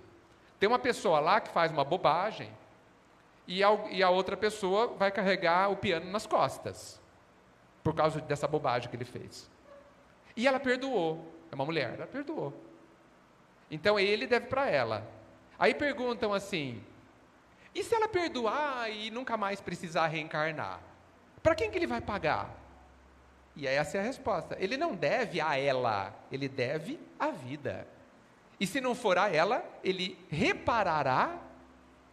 Speaker 2: Tem uma pessoa lá que faz uma bobagem e a outra pessoa vai carregar o piano nas costas, por causa dessa bobagem que ele fez. E ela perdoou, é uma mulher, ela perdoou. Então ele deve para ela. Aí perguntam assim, e se ela perdoar e nunca mais precisar reencarnar? Para quem que ele vai pagar? E essa é a resposta. Ele não deve a ela, ele deve à vida. E se não for a ela, ele reparará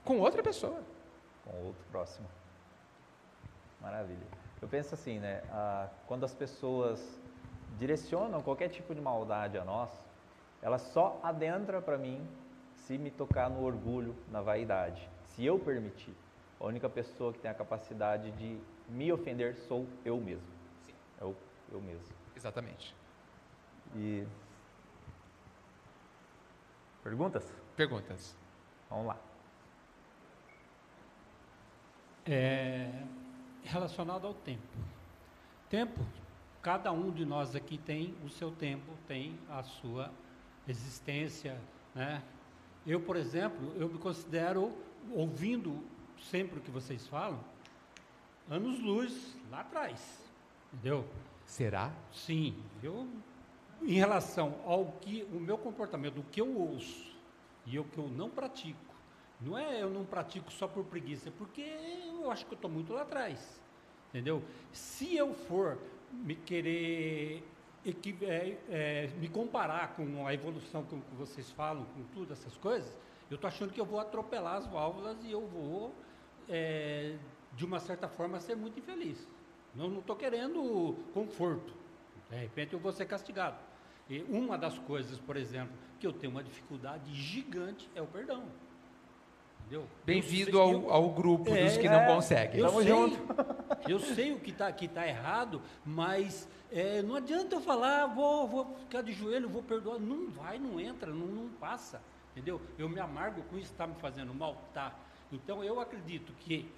Speaker 2: com outra pessoa.
Speaker 3: Com outro próximo. Maravilha. Eu penso assim, né? Quando as pessoas direcionam qualquer tipo de maldade a nós, ela só adentra para mim se me tocar no orgulho, na vaidade. Se eu permitir. A única pessoa que tem a capacidade de me ofender sou eu mesmo.
Speaker 2: Sim.
Speaker 3: Eu mesmo.
Speaker 2: Exatamente.
Speaker 3: E perguntas?
Speaker 2: Perguntas.
Speaker 3: Vamos lá.
Speaker 6: Relacionado ao tempo. Tempo, cada um de nós aqui tem o seu tempo, tem a sua existência, né? Eu, por exemplo, eu me considero, ouvindo sempre o que vocês falam, anos-luz lá atrás, entendeu?
Speaker 2: Será?
Speaker 6: Sim, em relação ao que o meu comportamento, o que eu ouço e o que eu não pratico, não é eu não pratico só por preguiça, é porque eu acho que eu estou muito lá atrás, entendeu? Se eu for me querer me comparar com a evolução que vocês falam, com tudo essas coisas, eu estou achando que eu vou atropelar as válvulas e eu vou, de uma certa forma, ser muito infeliz. Não estou querendo conforto. De repente eu vou ser castigado. E uma das coisas, por exemplo, que eu tenho uma dificuldade gigante é o perdão. Entendeu?
Speaker 2: Bem-vindo ao grupo dos que não conseguem.
Speaker 6: Eu sei o que tá errado, mas não adianta eu falar, vou ficar de joelho, vou perdoar. Não entra, não passa. Entendeu? Eu me amargo com isso, está me fazendo mal? Tá. Então eu acredito que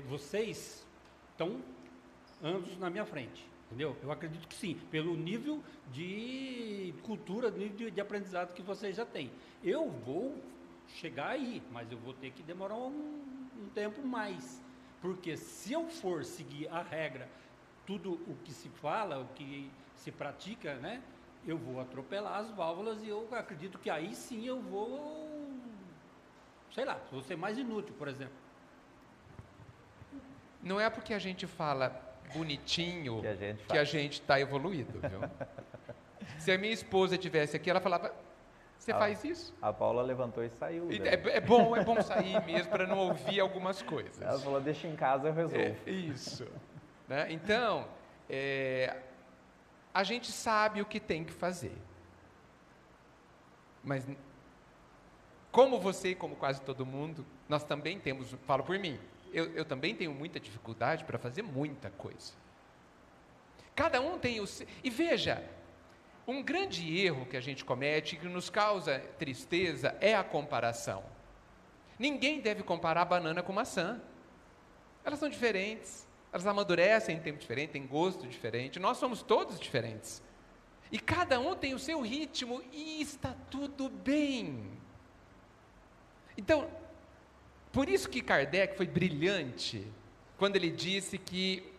Speaker 6: vocês estão anos na minha frente. Entendeu? Eu acredito que sim, pelo nível de cultura, nível de aprendizado que vocês já têm. Eu vou chegar aí, mas eu vou ter que demorar um tempo mais. Porque se eu for seguir a regra, tudo o que se fala, o que se pratica, né? Eu vou atropelar as válvulas e eu acredito que aí sim eu vou, sei lá, vou ser mais inútil, por exemplo.
Speaker 2: Não é porque a gente fala bonitinho que a gente está evoluído, viu? Se a minha esposa estivesse aqui, ela falava, você faz isso?
Speaker 3: A Paula levantou e saiu.
Speaker 2: É bom sair mesmo para não ouvir algumas coisas.
Speaker 3: Ela falou, deixa em casa, eu resolvo.
Speaker 2: Isso. Né? Então, a gente sabe o que tem que fazer. Mas, como você e como quase todo mundo, nós também temos, falo por mim, eu também tenho muita dificuldade para fazer muita coisa. Cada um tem o seu. E veja, um grande erro que a gente comete, que nos causa tristeza, é a comparação. Ninguém deve comparar banana com maçã. Elas são diferentes, elas amadurecem em tempo diferente, têm gosto diferente, nós somos todos diferentes. E cada um tem o seu ritmo e está tudo bem. Então, por isso que Kardec foi brilhante, quando ele disse que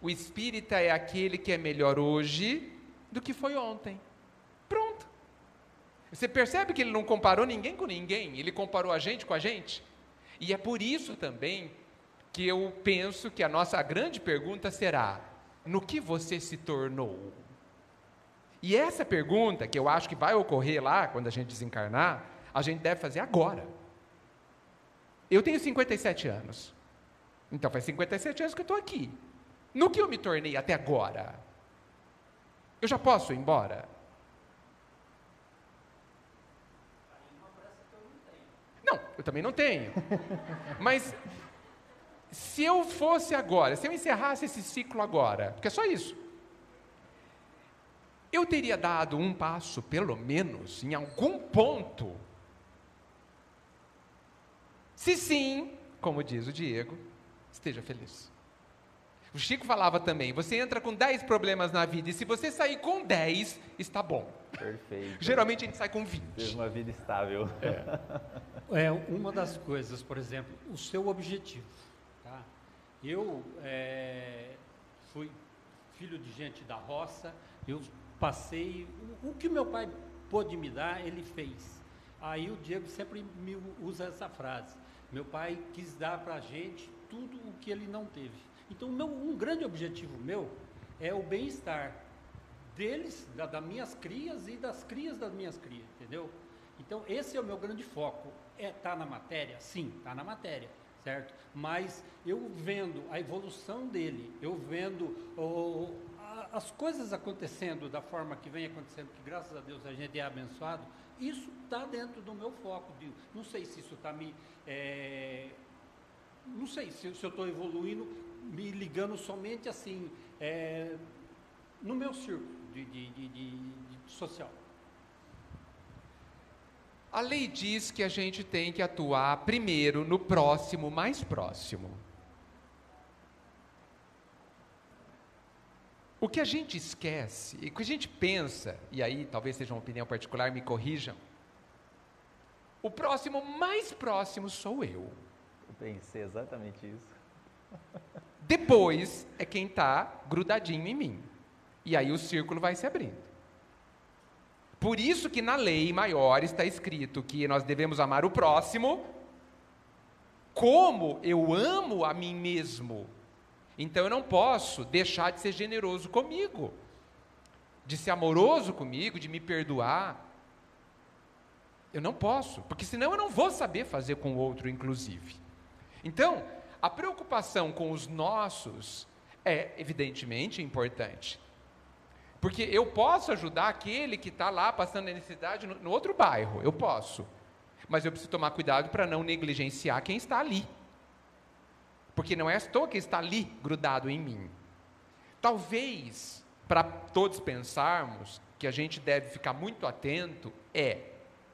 Speaker 2: o espírita é aquele que é melhor hoje do que foi ontem. Pronto. Você percebe que ele não comparou ninguém com ninguém, ele comparou a gente com a gente? E é por isso também que eu penso que a nossa grande pergunta será: no que você se tornou? E essa pergunta, que eu acho que vai ocorrer lá, quando a gente desencarnar, a gente deve fazer agora. Eu tenho 57 anos. Então faz 57 anos que eu estou aqui. No que eu me tornei até agora? Eu já posso ir embora? Não, eu também não tenho. Mas se eu fosse agora, se eu encerrasse esse ciclo agora, porque é só isso, eu teria dado um passo, pelo menos, em algum ponto. Se sim, como diz o Diego, esteja feliz. O Chico falava também, você entra com 10 problemas na vida, e se você sair com 10, está bom.
Speaker 3: Perfeito.
Speaker 2: Geralmente a gente sai com 20.
Speaker 3: Ter uma vida estável.
Speaker 6: Uma das coisas, por exemplo, o seu objetivo. Tá? Eu fui filho de gente da roça, eu passei, o que meu pai pôde me dar, ele fez. Aí o Diego sempre me usa essa frase, meu pai quis dar para a gente tudo o que ele não teve. Então, um grande objetivo meu é o bem-estar deles, das minhas crias e das crias das minhas crias, entendeu? Então, esse é o meu grande foco. Tá na matéria? Sim, tá na matéria, certo? Mas eu vendo a evolução dele, eu vendo as coisas acontecendo da forma que vem acontecendo, que graças a Deus a gente é abençoado, isso está dentro do meu foco. Não sei se isso está não sei se eu estou evoluindo, me ligando somente assim, no meu círculo de social.
Speaker 2: A lei diz que a gente tem que atuar primeiro no próximo, mais próximo. O que a gente esquece, e o que a gente pensa, e aí talvez seja uma opinião particular, me corrijam, o próximo mais próximo sou eu.
Speaker 3: Eu pensei exatamente isso.
Speaker 2: Depois é quem está grudadinho em mim. E aí o círculo vai se abrindo. Por isso que na lei maior está escrito que nós devemos amar o próximo como eu amo a mim mesmo. Então eu não posso deixar de ser generoso comigo, de ser amoroso comigo, de me perdoar. Eu não posso, porque senão eu não vou saber fazer com o outro, inclusive. Então, a preocupação com os nossos é evidentemente importante. Porque eu posso ajudar aquele que está lá passando necessidade no outro bairro, eu posso. Mas eu preciso tomar cuidado para não negligenciar quem está ali. Porque não é só quem está ali grudado em mim. Talvez, para todos pensarmos que a gente deve ficar muito atento,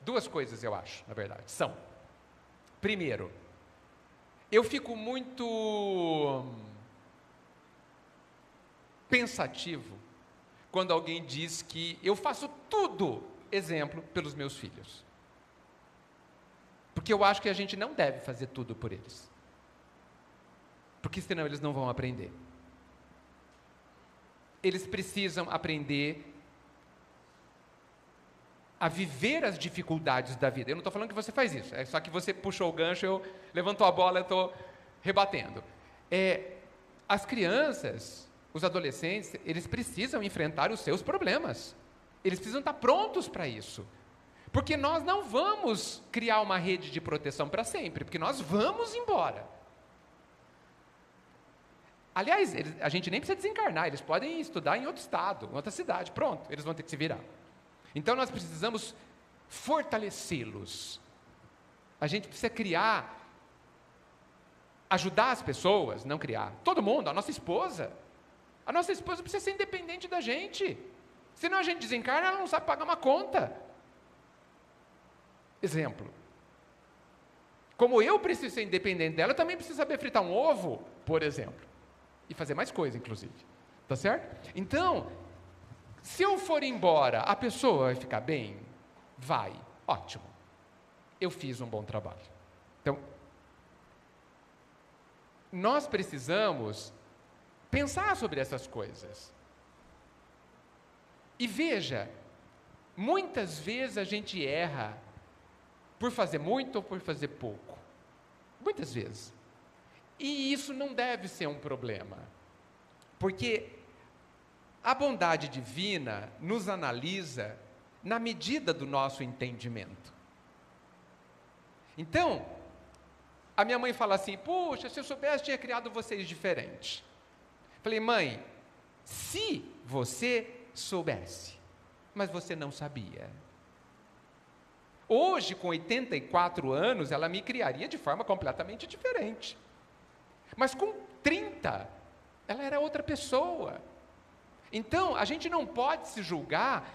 Speaker 2: duas coisas eu acho, na verdade, são. Primeiro, eu fico muito pensativo quando alguém diz que eu faço tudo, exemplo, pelos meus filhos. Porque eu acho que a gente não deve fazer tudo por eles. Porque senão eles não vão aprender. Eles precisam aprender a viver as dificuldades da vida. Eu não estou falando que você faz isso, é só que você puxou o gancho, eu levantou a bola, eu estou rebatendo. As crianças, os adolescentes, eles precisam enfrentar os seus problemas. Eles precisam estar prontos para isso. Porque nós não vamos criar uma rede de proteção para sempre, porque nós vamos embora. Aliás, a gente nem precisa desencarnar, eles podem estudar em outro estado, em outra cidade, pronto, eles vão ter que se virar. Então nós precisamos fortalecê-los. A gente precisa ajudar as pessoas, não criar. Todo mundo, a nossa esposa precisa ser independente da gente. Senão a gente desencarna, ela não sabe pagar uma conta. Exemplo. Como eu preciso ser independente dela, eu também preciso saber fritar um ovo, por exemplo. E fazer mais coisa, inclusive. Tá certo? Então, se eu for embora, a pessoa vai ficar bem? Vai. Ótimo. Eu fiz um bom trabalho. Então, nós precisamos pensar sobre essas coisas. E veja, muitas vezes a gente erra por fazer muito ou por fazer pouco. Muitas vezes. E isso não deve ser um problema. Porque a bondade divina nos analisa na medida do nosso entendimento. Então, a minha mãe fala assim: puxa, se eu soubesse, tinha criado vocês diferente. Falei: mãe, se você soubesse, mas você não sabia. Hoje, com 84 anos, ela me criaria de forma completamente diferente. Mas com 30, ela era outra pessoa. Então, a gente não pode se julgar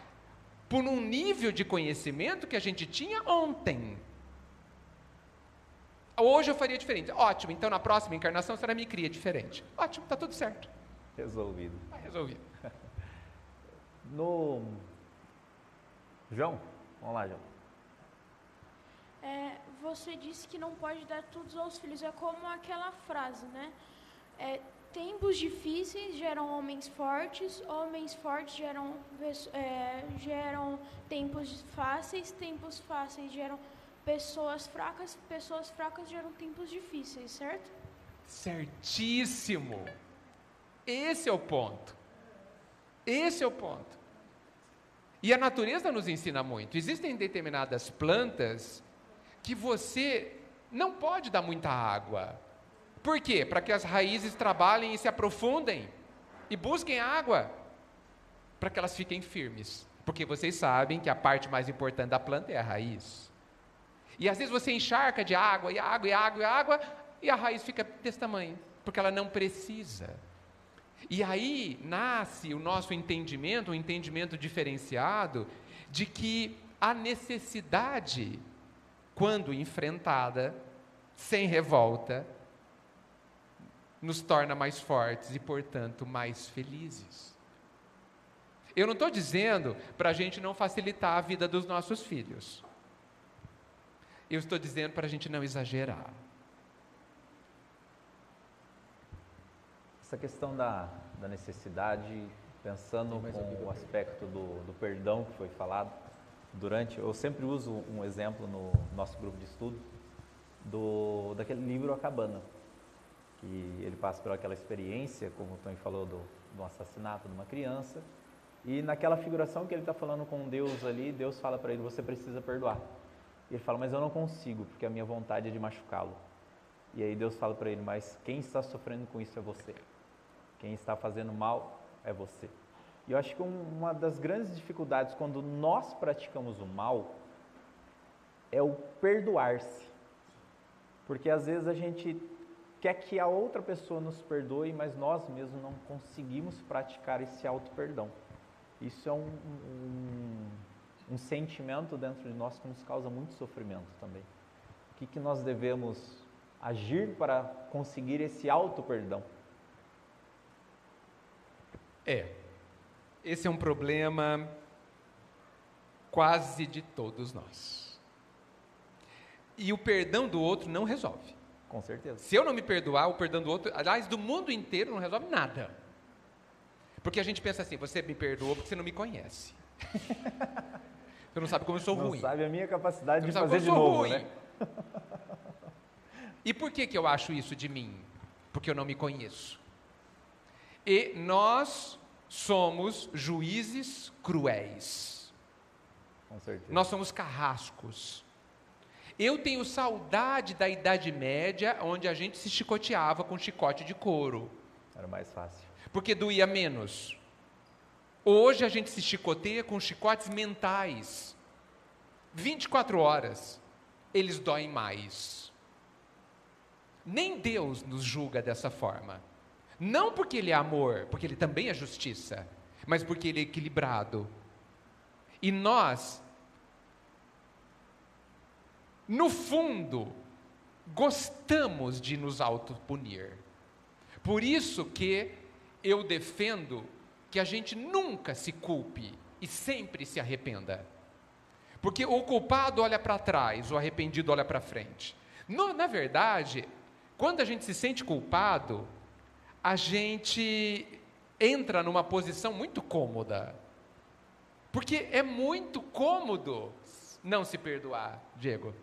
Speaker 2: por um nível de conhecimento que a gente tinha ontem. Hoje eu faria diferente. Ótimo, então na próxima encarnação a senhora me cria diferente. Ótimo, está tudo certo.
Speaker 3: Resolvido.
Speaker 2: Está resolvido.
Speaker 3: João, vamos lá, João.
Speaker 7: Você disse que não pode dar tudo aos filhos. É como aquela frase, né? Tempos difíceis geram homens fortes geram tempos fáceis geram pessoas fracas geram tempos difíceis, certo?
Speaker 2: Certíssimo. Esse é o ponto. Esse é o ponto. E a natureza nos ensina muito. Existem determinadas plantas que você não pode dar muita água. Por quê? Para que as raízes trabalhem e se aprofundem e busquem água, para que elas fiquem firmes. Porque vocês sabem que a parte mais importante da planta é a raiz. E às vezes você encharca de água, e água, e água, e água, e a raiz fica desse tamanho, porque ela não precisa. E aí nasce o nosso entendimento, um entendimento diferenciado, de que a necessidade, quando enfrentada, sem revolta, nos torna mais fortes e, portanto, mais felizes. Eu não estou dizendo para a gente não facilitar a vida dos nossos filhos. Eu estou dizendo para a gente não exagerar.
Speaker 3: Essa questão da necessidade, pensando com o aspecto do perdão que foi falado, eu sempre uso um exemplo no nosso grupo de estudo, daquele livro A Cabana, que ele passa por aquela experiência, como o Tony falou, do assassinato de uma criança, e naquela figuração que ele está falando com Deus ali, Deus fala para ele: você precisa perdoar. E ele fala: mas eu não consigo, porque a minha vontade é de machucá-lo. E aí Deus fala para ele: mas quem está sofrendo com isso é você. Quem está fazendo mal é você. E eu acho que uma das grandes dificuldades quando nós praticamos o mal é o perdoar-se. Porque às vezes a gente quer que a outra pessoa nos perdoe, mas nós mesmos não conseguimos praticar esse auto-perdão. Isso é um sentimento dentro de nós que nos causa muito sofrimento também. O que nós devemos agir para conseguir esse auto-perdão?
Speaker 2: Esse é um problema quase de todos nós. E o perdão do outro não resolve.
Speaker 3: Com certeza.
Speaker 2: Se eu não me perdoar, o perdão do outro, aliás, do mundo inteiro, não resolve nada. Porque a gente pensa assim: você me perdoou porque você não me conhece. Você não sabe como eu sou ruim.
Speaker 3: Não sabe a minha capacidade de
Speaker 2: Você não
Speaker 3: fazer
Speaker 2: sabe como
Speaker 3: de
Speaker 2: eu sou
Speaker 3: novo,
Speaker 2: ruim.
Speaker 3: né?
Speaker 2: E por que eu acho isso de mim? Porque eu não me conheço. E nós somos juízes cruéis.
Speaker 3: Com certeza.
Speaker 2: Nós somos carrascos. Eu tenho saudade da Idade Média, onde a gente se chicoteava com chicote de couro.
Speaker 3: Era mais fácil.
Speaker 2: Porque doía menos. Hoje a gente se chicoteia com chicotes mentais. 24 horas. Eles doem mais. Nem Deus nos julga dessa forma. Não porque Ele é amor, porque Ele também é justiça, mas porque Ele é equilibrado. E nós, no fundo, gostamos de nos autopunir. Por isso que eu defendo que a gente nunca se culpe e sempre se arrependa. Porque o culpado olha para trás, o arrependido olha para frente. Na verdade, quando a gente se sente culpado, a gente entra numa posição muito cômoda. Porque é muito cômodo não se perdoar, Diego.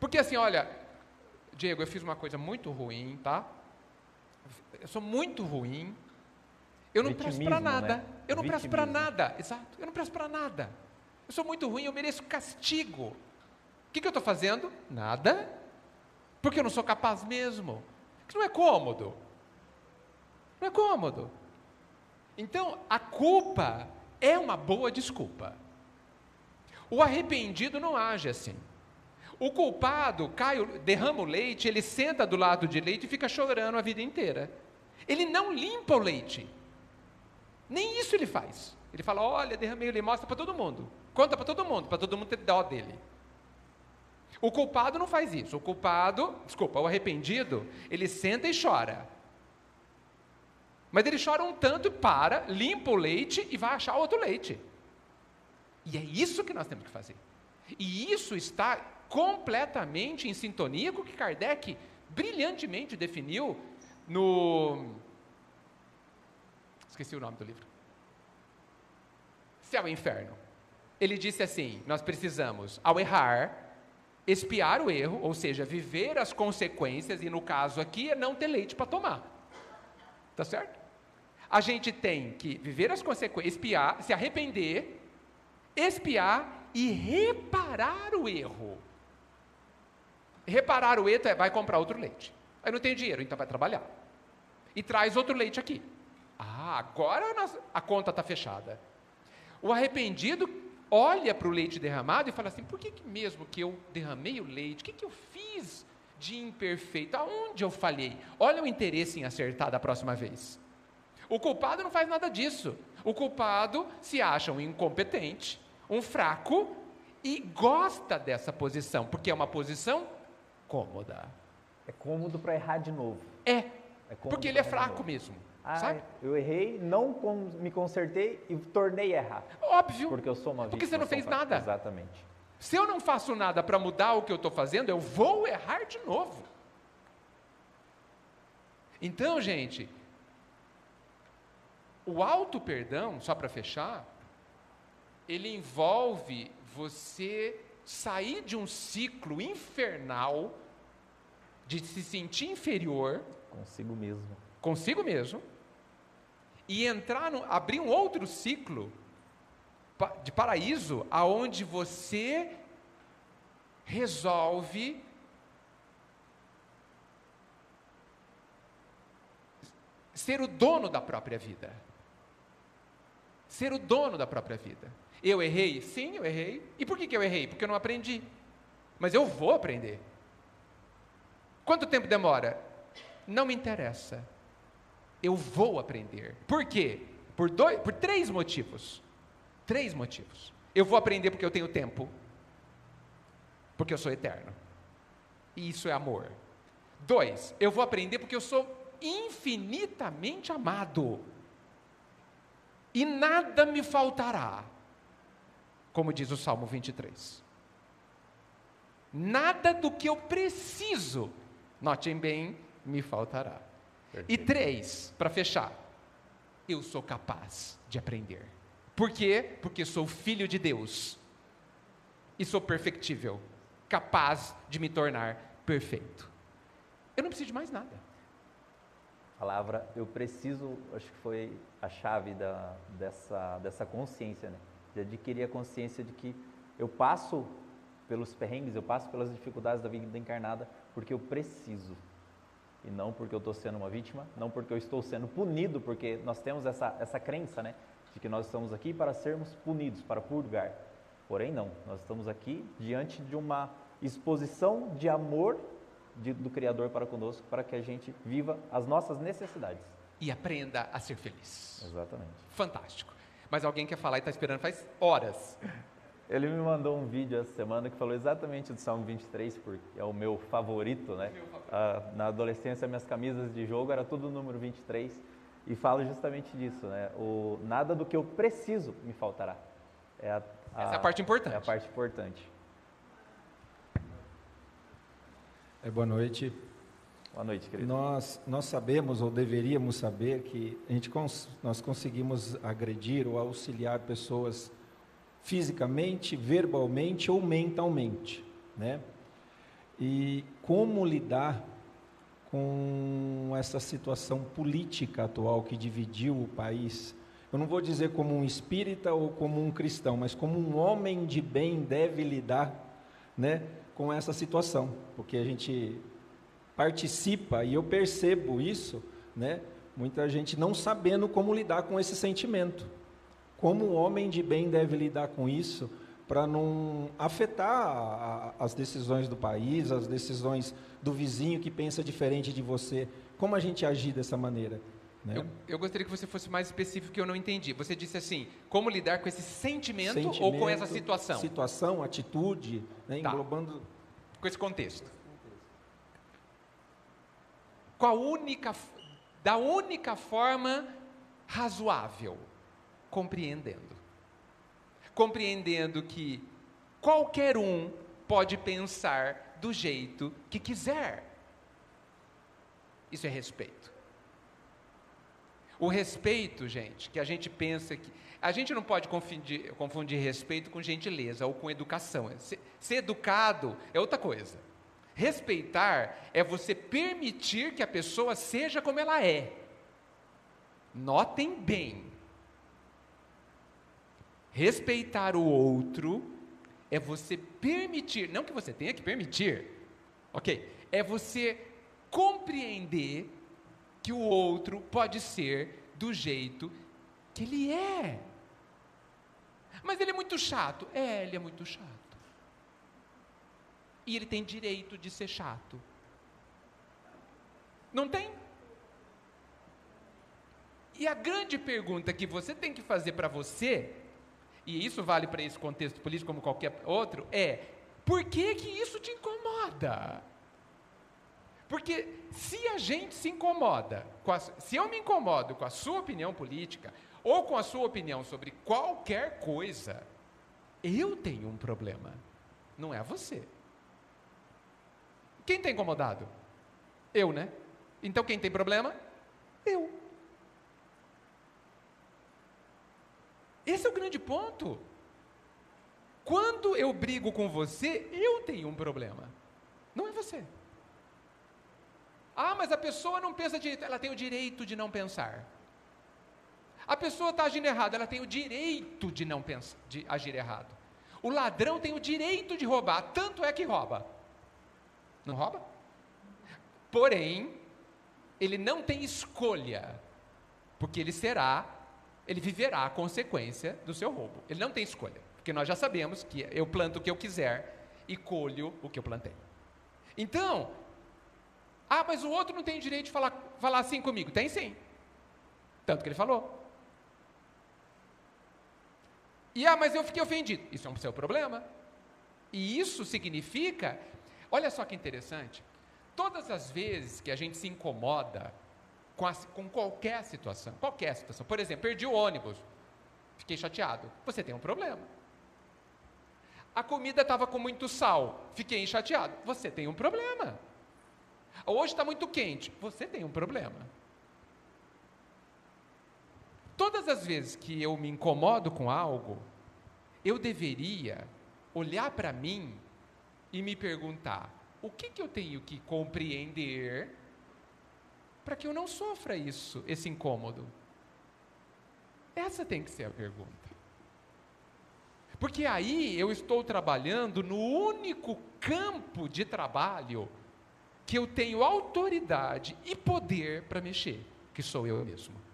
Speaker 2: Porque assim, olha, Diego, eu fiz uma coisa muito ruim, tá? Eu sou muito ruim. Eu não presto para nada.
Speaker 3: Né?
Speaker 2: Eu não presto para nada. Exato. Eu não presto para nada. Eu sou muito ruim, eu mereço castigo. O que eu estou fazendo? Nada. Porque eu não sou capaz mesmo. Isso não é cômodo. Não é cômodo. Então, a culpa é uma boa desculpa. O arrependido não age assim. O culpado derrama o leite, ele senta do lado de leite e fica chorando a vida inteira. Ele não limpa o leite. Nem isso ele faz. Ele fala, olha, derramei, ele mostra para todo mundo. Conta para todo mundo ter dó dele. O culpado não faz isso. O arrependido, ele senta e chora. Mas ele chora um tanto, limpa o leite e vai achar outro leite. E é isso que nós temos que fazer. E isso está completamente em sintonia com o que Kardec brilhantemente definiu esqueci o nome do livro. Céu e Inferno. Ele disse assim, nós precisamos, ao errar, expiar o erro, ou seja, viver as consequências, e no caso aqui é não ter leite para tomar. Tá certo? A gente tem que viver as consequências, expiar, se arrepender, expiar e reparar o erro. Reparar o erro vai comprar outro leite. Aí não tem dinheiro, então vai trabalhar. E traz outro leite aqui. Agora a conta está fechada. O arrependido olha para o leite derramado e fala assim, por que mesmo que eu derramei o leite? O que eu fiz de imperfeito? Aonde eu falhei? Olha o interesse em acertar da próxima vez. O culpado não faz nada disso. O culpado se acha um incompetente, um fraco, e gosta dessa posição, porque é uma posição cômoda.
Speaker 3: É cômodo para errar de novo.
Speaker 2: Porque ele é fraco mesmo. Sabe?
Speaker 3: Eu errei, não me consertei e tornei a errar.
Speaker 2: Óbvio.
Speaker 3: Porque eu sou uma vítima.
Speaker 2: Porque você não fez nada.
Speaker 3: Exatamente.
Speaker 2: Se eu não faço nada para mudar o que eu estou fazendo, eu vou errar de novo. Então, gente, o auto-perdão, só para fechar, ele envolve você sair de um ciclo infernal de se sentir inferior consigo mesmo e abrir um outro ciclo de paraíso, aonde você resolve ser o dono da própria vida. Ser o dono da própria vida. Eu errei? Sim, eu errei. E por que eu errei? Porque eu não aprendi. Mas eu vou aprender. Quanto tempo demora? Não me interessa. Eu vou aprender. Por quê? Por 3 motivos. 3 motivos. Eu vou aprender porque eu tenho tempo. Porque eu sou eterno. E isso é amor. 2, eu vou aprender porque eu sou infinitamente amado. E nada me faltará. Como diz o Salmo 23. Nada do que eu preciso, notem bem, me faltará. Perfeito. E 3, para fechar, eu sou capaz de aprender. Por quê? Porque sou filho de Deus. E sou perfectível, capaz de me tornar perfeito. Eu não preciso de mais nada.
Speaker 3: A palavra eu preciso, acho que foi a chave dessa consciência, né? De adquirir a consciência de que eu passo pelos perrengues, eu passo pelas dificuldades da vida encarnada porque eu preciso. E não porque eu estou sendo uma vítima, não porque eu estou sendo punido, porque nós temos essa crença, né? De que nós estamos aqui para sermos punidos, para purgar. Porém não, nós estamos aqui diante de uma exposição de amor do Criador para conosco, para que a gente viva as nossas necessidades.
Speaker 2: E aprenda a ser feliz.
Speaker 3: Exatamente.
Speaker 2: Fantástico. Mas alguém quer falar e está esperando faz horas.
Speaker 3: Ele me mandou um vídeo essa semana que falou exatamente do Salmo 23, porque é o meu favorito, né? Na adolescência, minhas camisas de jogo era tudo número 23, e fala justamente disso, né? Nada do que eu preciso me faltará.
Speaker 2: Essa é a parte importante.
Speaker 3: É a parte importante.
Speaker 8: Boa noite.
Speaker 3: Boa noite, querido.
Speaker 8: Nós sabemos, ou deveríamos saber, que nós conseguimos agredir ou auxiliar pessoas fisicamente, verbalmente ou mentalmente, né? E como lidar com essa situação política atual que dividiu o país? Eu não vou dizer como um espírita ou como um cristão, mas como um homem de bem deve lidar, né, com essa situação, porque a gente participa, e eu percebo isso, né, muita gente não sabendo como lidar com esse sentimento. Como um homem de bem deve lidar com isso, para não afetar as decisões do país, as decisões do vizinho que pensa diferente de você. Como a gente agir dessa maneira? Né?
Speaker 2: Eu gostaria que você fosse mais específico, que eu não entendi. Você disse assim, como lidar com esse sentimento ou com essa situação?
Speaker 8: Situação, atitude, né,
Speaker 2: tá.
Speaker 8: Englobando...
Speaker 2: Com esse contexto. Da única forma razoável, compreendendo. Compreendendo que qualquer um pode pensar do jeito que quiser. Isso é respeito. O respeito, gente, que a gente pensa que... A gente não pode confundir respeito com gentileza ou com educação. Ser educado é outra coisa. Respeitar é você permitir que a pessoa seja como ela é. Notem bem. Respeitar o outro é você permitir, não que você tenha que permitir, ok? É você compreender que o outro pode ser do jeito que ele é. Mas ele é muito chato. Ele é muito chato. E ele tem direito de ser chato. Não tem? E a grande pergunta que você tem que fazer para você, e isso vale para esse contexto político como qualquer outro, é: por que que isso te incomoda? Porque se a gente se incomoda, se eu me incomodo com a sua opinião política, ou com a sua opinião sobre qualquer coisa, eu tenho um problema, não é você. Quem está incomodado? Eu, né? Então quem tem problema? Eu. Esse é o grande ponto. Quando eu brigo com você, eu tenho um problema, não é você. Ah, mas a pessoa não pensa direito. Ela tem o direito de não pensar. A pessoa está agindo errado. Ela tem o direito de não pensar, de agir errado. O ladrão tem o direito de roubar. Tanto é que rouba. Não rouba? Porém, ele não tem escolha. Porque ele viverá a consequência do seu roubo. Ele não tem escolha. Porque nós já sabemos que eu planto o que eu quiser e colho o que eu plantei. Então... mas o outro não tem direito de falar assim comigo. Tem sim. Tanto que ele falou. Mas eu fiquei ofendido. Isso é um seu problema. E isso significa, olha só que interessante, todas as vezes que a gente se incomoda com qualquer situação, por exemplo, perdi o ônibus, fiquei chateado, você tem um problema. A comida estava com muito sal, fiquei chateado, você tem um problema. Hoje está muito quente, você tem um problema. Todas as vezes que eu me incomodo com algo, eu deveria olhar para mim e me perguntar: o que eu tenho que compreender para que eu não sofra esse incômodo? Essa tem que ser a pergunta. Porque aí eu estou trabalhando no único campo de trabalho que eu tenho autoridade e poder para mexer, que sou eu mesmo.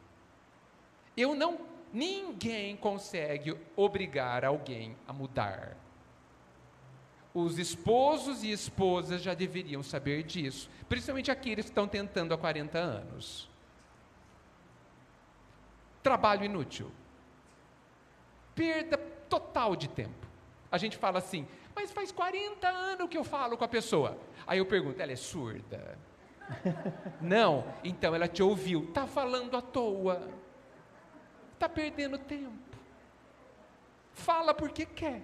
Speaker 2: Ninguém consegue obrigar alguém a mudar. Os esposos e esposas já deveriam saber disso, principalmente aqueles que estão tentando há 40 anos. Trabalho inútil. Perda total de tempo. A gente fala assim: mas faz 40 anos que eu falo com a pessoa. Aí eu pergunto: ela é surda? Não, então ela te ouviu. Está falando à toa. Está perdendo tempo. Fala porque quer.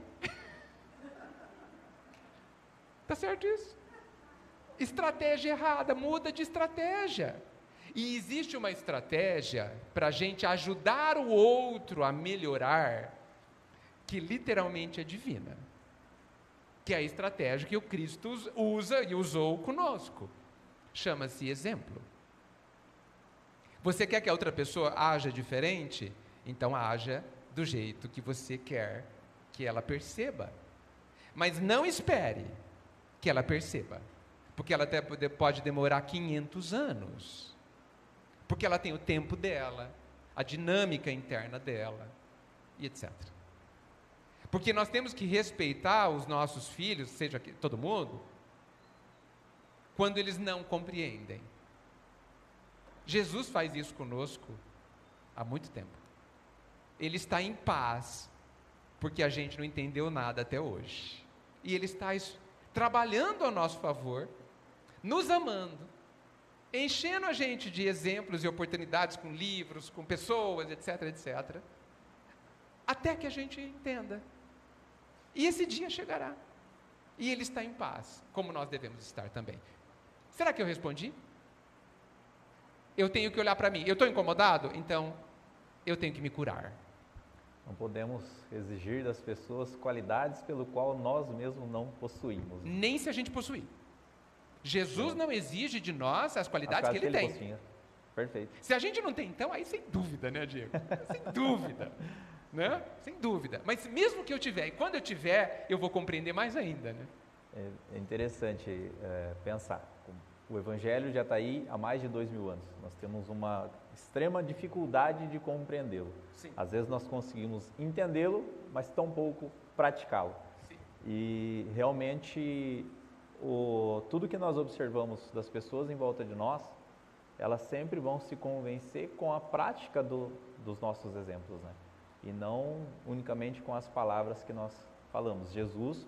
Speaker 2: Está certo isso? Estratégia errada, muda de estratégia. E existe uma estratégia para a gente ajudar o outro a melhorar, que literalmente é divina, que é a estratégia que o Cristo usa e usou conosco. Chama-se exemplo. Você quer que a outra pessoa haja diferente? Então haja do jeito que você quer que ela perceba. Mas não espere que ela perceba, porque ela até pode demorar 500 anos, porque ela tem o tempo dela, a dinâmica interna dela, e etc. Porque nós temos que respeitar os nossos filhos, seja todo mundo, quando eles não compreendem. Jesus faz isso conosco há muito tempo. Ele está em paz, porque a gente não entendeu nada até hoje. E Ele está trabalhando a nosso favor, nos amando, enchendo a gente de exemplos e oportunidades com livros, com pessoas, etc, etc, até que a gente entenda. E esse dia chegará. E Ele está em paz, como nós devemos estar também. Será que eu respondi? Eu tenho que olhar para mim. Eu estou incomodado? Então, eu tenho que me curar.
Speaker 3: Não podemos exigir das pessoas qualidades pelo qual nós mesmos não possuímos.
Speaker 2: Nem se a gente possuir. Jesus não exige de nós as qualidades que Ele tem.
Speaker 3: Possuía. Perfeito.
Speaker 2: Se a gente não tem, então, aí sem dúvida, né, Diego? Sem dúvida. Né? Sem dúvida. Mas mesmo que eu tiver, e quando eu tiver, eu vou compreender mais ainda, né?
Speaker 3: É interessante pensar. O Evangelho já está aí há mais de 2000 anos. Nós temos uma extrema dificuldade de compreendê-lo.
Speaker 2: Sim.
Speaker 3: Às vezes nós conseguimos entendê-lo, mas tão pouco praticá-lo.
Speaker 2: Sim.
Speaker 3: E realmente tudo que nós observamos das pessoas em volta de nós, elas sempre vão se convencer com a prática dos nossos exemplos, né? E não unicamente com as palavras que nós falamos. Jesus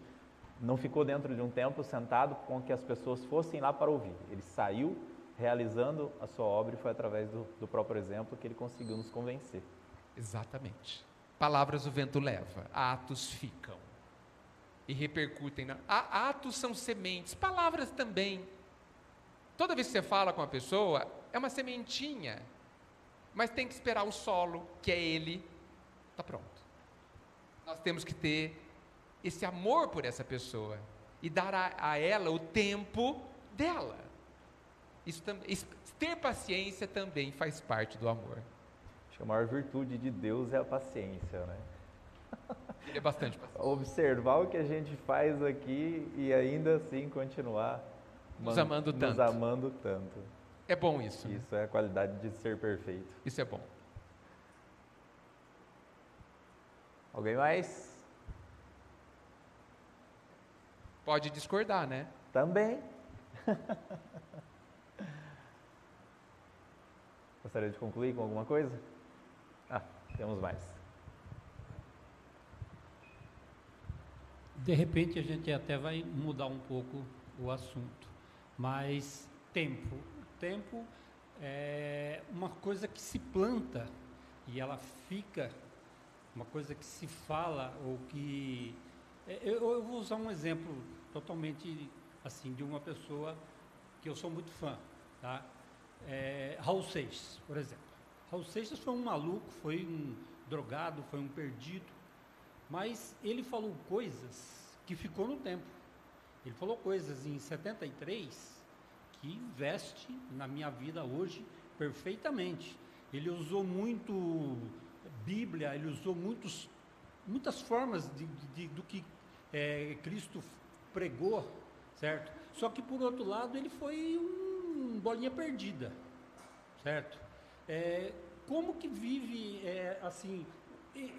Speaker 3: não ficou dentro de um templo sentado com que as pessoas fossem lá para ouvir. Ele saiu realizando a sua obra e foi através do próprio exemplo que ele conseguiu nos convencer.
Speaker 2: Exatamente. Palavras o vento leva, atos ficam e repercutem. Atos são sementes, palavras também. Toda vez que você fala com a pessoa, é uma sementinha, mas tem que esperar o solo, que é Ele, está pronto. Nós temos que ter esse amor por essa pessoa e dar a ela o tempo dela. Ter paciência também faz parte do amor.
Speaker 3: Acho que a maior virtude de Deus é a paciência, né?
Speaker 2: Ele é bastante paciente.
Speaker 3: Observar o que a gente faz aqui e ainda assim continuar
Speaker 2: nos amando
Speaker 3: tanto.
Speaker 2: É bom isso.
Speaker 3: Isso é a qualidade de ser perfeito.
Speaker 2: Isso é bom.
Speaker 3: Alguém mais?
Speaker 2: Pode discordar, né?
Speaker 3: Também. Gostaria de concluir com alguma coisa? Temos mais.
Speaker 6: De repente a gente até vai mudar um pouco o assunto, mas tempo é uma coisa que se planta e ela fica, uma coisa que se fala ou que... Eu vou usar um exemplo totalmente assim, de uma pessoa que eu sou muito fã, tá? Raul Seixas, por exemplo. Raul Seixas foi um maluco, foi um drogado, foi um perdido, mas ele falou coisas que ficou no tempo. Ele falou coisas em 73 que investe na minha vida hoje perfeitamente. Ele usou muito Bíblia, ele usou muitas formas do que Cristo pregou, certo? Só que por outro lado ele foi um bolinha perdida, certo? Como que vive assim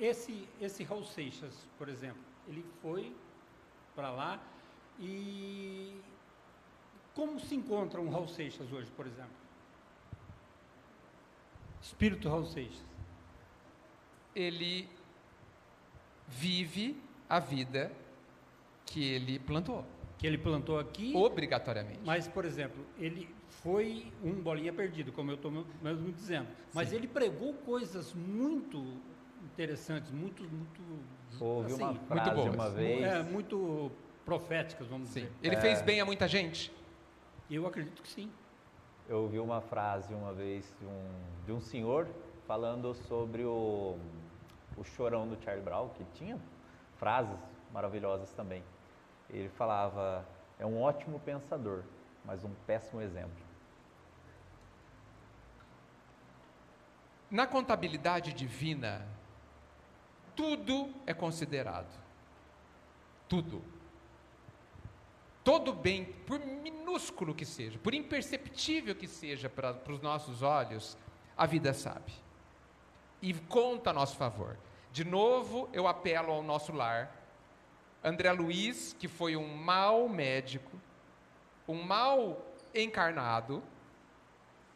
Speaker 6: esse Raul Seixas, por exemplo? Ele foi para lá e como se encontra um Raul Seixas hoje, por exemplo? Espírito Raul Seixas.
Speaker 2: Ele vive a vida que ele plantou.
Speaker 6: Que ele plantou aqui.
Speaker 2: Obrigatoriamente.
Speaker 6: Mas, por exemplo, ele foi um bolinha perdido, como eu estou mesmo dizendo. Mas ele pregou coisas muito interessantes, muito
Speaker 3: ouvi
Speaker 6: assim,
Speaker 3: uma frase
Speaker 2: muito boas.
Speaker 3: uma vez.
Speaker 6: Muito proféticas, vamos dizer.
Speaker 2: Ele fez bem a muita gente?
Speaker 6: Eu acredito que sim.
Speaker 3: Eu ouvi uma frase uma vez de um senhor falando sobre o chorão do Charlie Brown, que tinha frases maravilhosas também. Ele falava, é um ótimo pensador, mas um péssimo exemplo.
Speaker 2: Na contabilidade divina, tudo é considerado. Tudo. Todo bem, por minúsculo que seja, por imperceptível que seja para os nossos olhos, a vida sabe. E conta a nosso favor. De novo, eu apelo ao nosso lar. André Luiz, que foi um mau médico, um mau encarnado,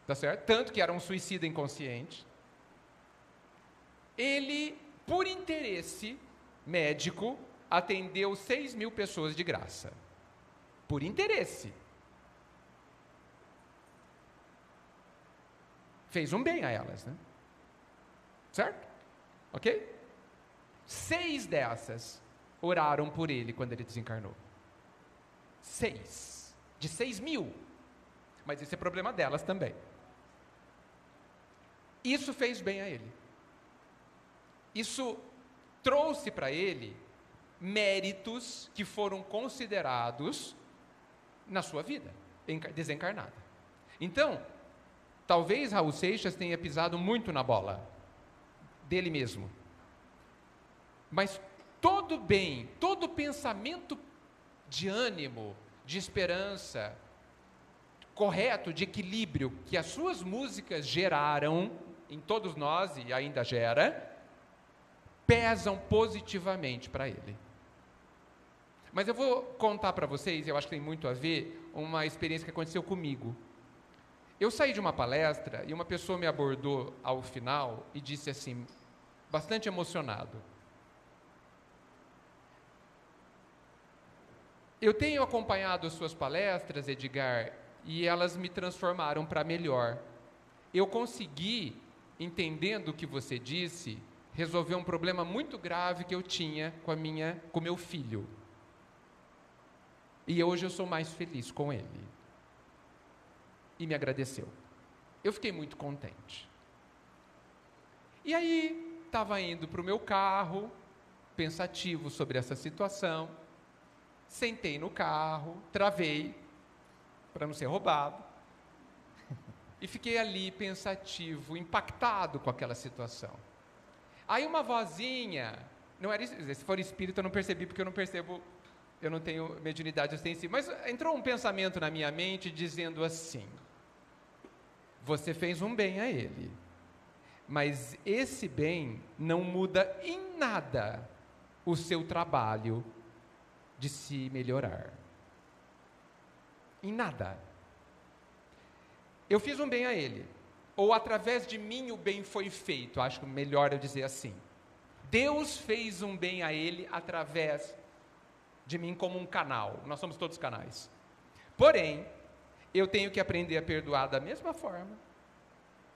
Speaker 2: tá certo? Tanto que era um suicida inconsciente. Ele, por interesse médico, atendeu 6.000 pessoas de graça. Por interesse. Fez um bem a elas, né? Certo? Ok? 6 dessas oraram por ele quando ele desencarnou. 6. De 6.000. Mas esse é problema delas também. Isso fez bem a ele. Isso trouxe para ele méritos que foram considerados na sua vida desencarnada. Então, talvez Raul Seixas tenha pisado muito na bola dele mesmo. Mas todo bem, todo pensamento de ânimo, de esperança, correto, de equilíbrio, que as suas músicas geraram em todos nós e ainda gera, pesam positivamente para ele. Mas eu vou contar para vocês, eu acho que tem muito a ver, uma experiência que aconteceu comigo. Eu saí de uma palestra e uma pessoa me abordou ao final e disse assim, bastante emocionado: eu tenho acompanhado as suas palestras, Edgar, e elas me transformaram para melhor. Eu consegui, entendendo o que você disse, resolver um problema muito grave que eu tinha com meu filho. E hoje eu sou mais feliz com ele. E me agradeceu. Eu fiquei muito contente. E aí, estava indo para o meu carro, pensativo sobre essa situação, sentei no carro, travei, para não ser roubado, e fiquei ali pensativo, impactado com aquela situação. Aí uma vozinha, não era, se for espírito eu não percebi, porque eu não percebo, eu não tenho mediunidade ostensiva, mas entrou um pensamento na minha mente dizendo assim: você fez um bem a ele, mas esse bem não muda em nada o seu trabalho de se melhorar. Em nada. Eu fiz um bem a ele, ou através de mim o bem foi feito, acho que melhor eu dizer assim. Deus fez um bem a ele através de mim como um canal, nós somos todos canais. Porém, eu tenho que aprender a perdoar da mesma forma,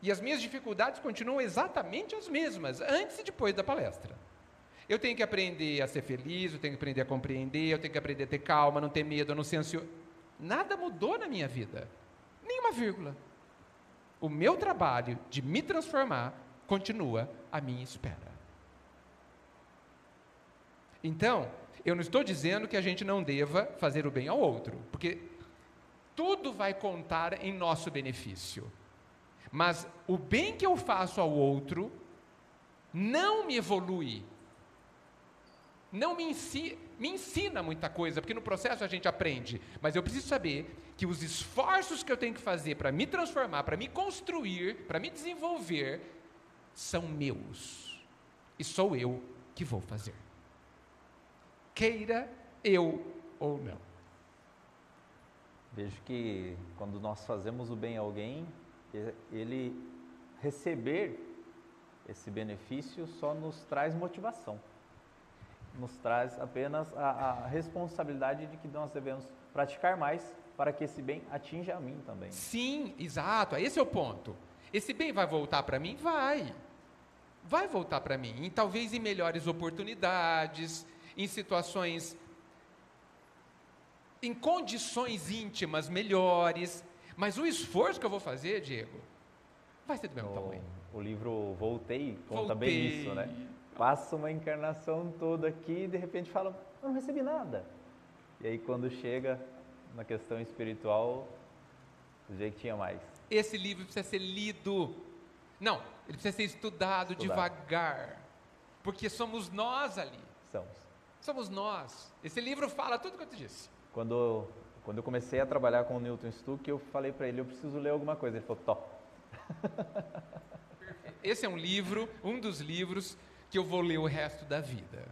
Speaker 2: e as minhas dificuldades continuam exatamente as mesmas, antes e depois da palestra. Eu tenho que aprender a ser feliz, eu tenho que aprender a compreender, eu tenho que aprender a ter calma, não ter medo, não ser ansioso. Nada mudou na minha vida, nenhuma vírgula. O meu trabalho de me transformar continua à minha espera. Então, eu não estou dizendo que a gente não deva fazer o bem ao outro, porque tudo vai contar em nosso benefício. Mas o bem que eu faço ao outro não me evolui, não me ensina muita coisa, porque no processo a gente aprende, mas eu preciso saber que os esforços que eu tenho que fazer para me transformar, para me construir, para me desenvolver, são meus, e sou eu que vou fazer, queira eu ou não.
Speaker 3: Vejo que quando nós fazemos o bem a alguém, ele receber esse benefício só nos traz motivação, nos traz apenas a responsabilidade de que nós devemos praticar mais para que esse bem atinja a mim também.
Speaker 2: Sim, exato, esse é o ponto. Esse bem vai voltar para mim? Vai voltar para mim, e talvez em melhores oportunidades, em situações, em condições íntimas melhores, mas o esforço que eu vou fazer, Diego, vai ser do mesmo tamanho.
Speaker 3: O livro Voltei conta bem isso, né? passa uma encarnação toda aqui e de repente fala, eu não recebi nada. E aí quando chega na questão espiritual, vê que tinha mais.
Speaker 2: Esse livro precisa ser lido. Não, ele precisa ser estudado devagar. Porque somos nós ali. Somos nós. Esse livro fala tudo o que eu te disse.
Speaker 3: Quando eu comecei a trabalhar com o Newton Stuck, eu falei para ele, eu preciso ler alguma coisa. Ele falou, top.
Speaker 2: Esse é um dos livros que eu vou ler o resto da vida.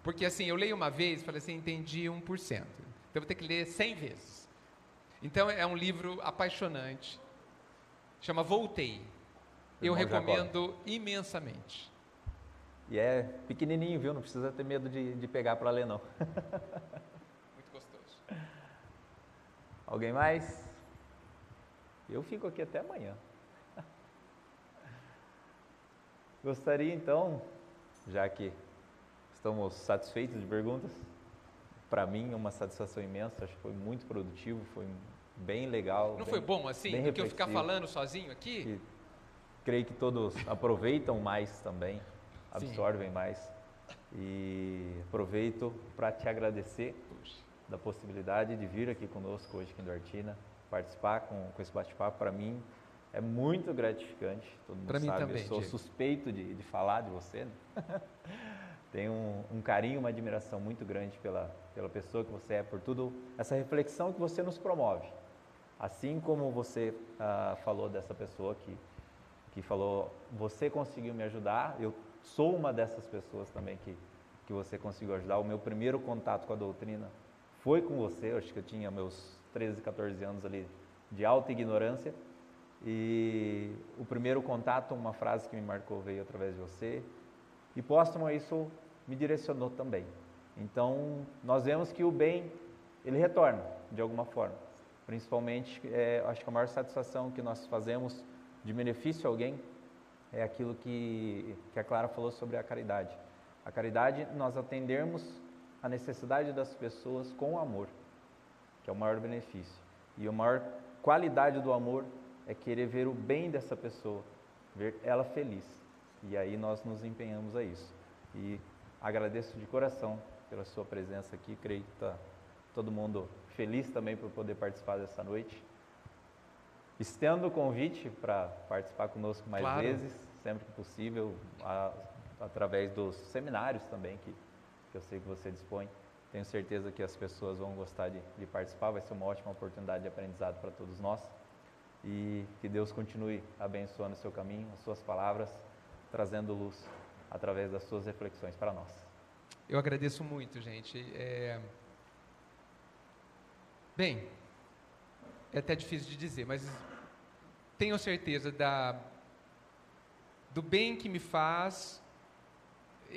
Speaker 2: Porque assim, eu leio uma vez, falei assim, entendi 1%. Então eu vou ter que ler 100 vezes. Então é um livro apaixonante. Chama Voltei. Eu recomendo imensamente.
Speaker 3: E é pequenininho, viu? Não precisa ter medo de pegar para ler, não.
Speaker 2: Muito gostoso.
Speaker 3: Alguém mais? Eu fico aqui até amanhã. Gostaria então, já que estamos satisfeitos de perguntas, para mim é uma satisfação imensa, acho que foi muito produtivo, foi bem legal.
Speaker 2: Não foi bom assim, do que eu ficar falando sozinho aqui?
Speaker 3: E creio que todos aproveitam mais também, absorvem mais. E aproveito para te agradecer da possibilidade de vir aqui conosco hoje aqui em Duartina, participar com esse bate-papo. Para mim é muito gratificante, todo mundo sabe,
Speaker 2: também,
Speaker 3: eu sou
Speaker 2: Diego.
Speaker 3: suspeito de falar de você, né? Tenho um carinho, uma admiração muito grande pela pessoa que você é, por tudo, essa reflexão que você nos promove. Assim como você falou dessa pessoa que falou, você conseguiu me ajudar, eu sou uma dessas pessoas também que você conseguiu ajudar. O meu primeiro contato com a doutrina foi com você, eu acho que eu tinha meus 13, 14 anos ali de alta ignorância. E o primeiro contato, uma frase que me marcou, veio através de você. E póstumo a isso me direcionou também. Então, nós vemos que o bem, ele retorna de alguma forma. Principalmente, acho que a maior satisfação que nós fazemos de benefício a alguém é aquilo que a Clara falou sobre a caridade. A caridade, nós atendermos a necessidade das pessoas com amor, que é o maior benefício. E a maior qualidade do amor é querer ver o bem dessa pessoa, ver ela feliz. E aí nós nos empenhamos a isso. E agradeço de coração pela sua presença aqui. Creio que está todo mundo feliz também por poder participar dessa noite. Estendo o convite para participar conosco mais vezes, sempre que possível, através dos seminários também, que eu sei que você dispõe. Tenho certeza que as pessoas vão gostar de participar, vai ser uma ótima oportunidade de aprendizado para todos nós. E que Deus continue abençoando o seu caminho, as suas palavras, trazendo luz através das suas reflexões para nós.
Speaker 2: Eu agradeço muito, gente. Bem, é até difícil de dizer, mas tenho certeza do bem que me faz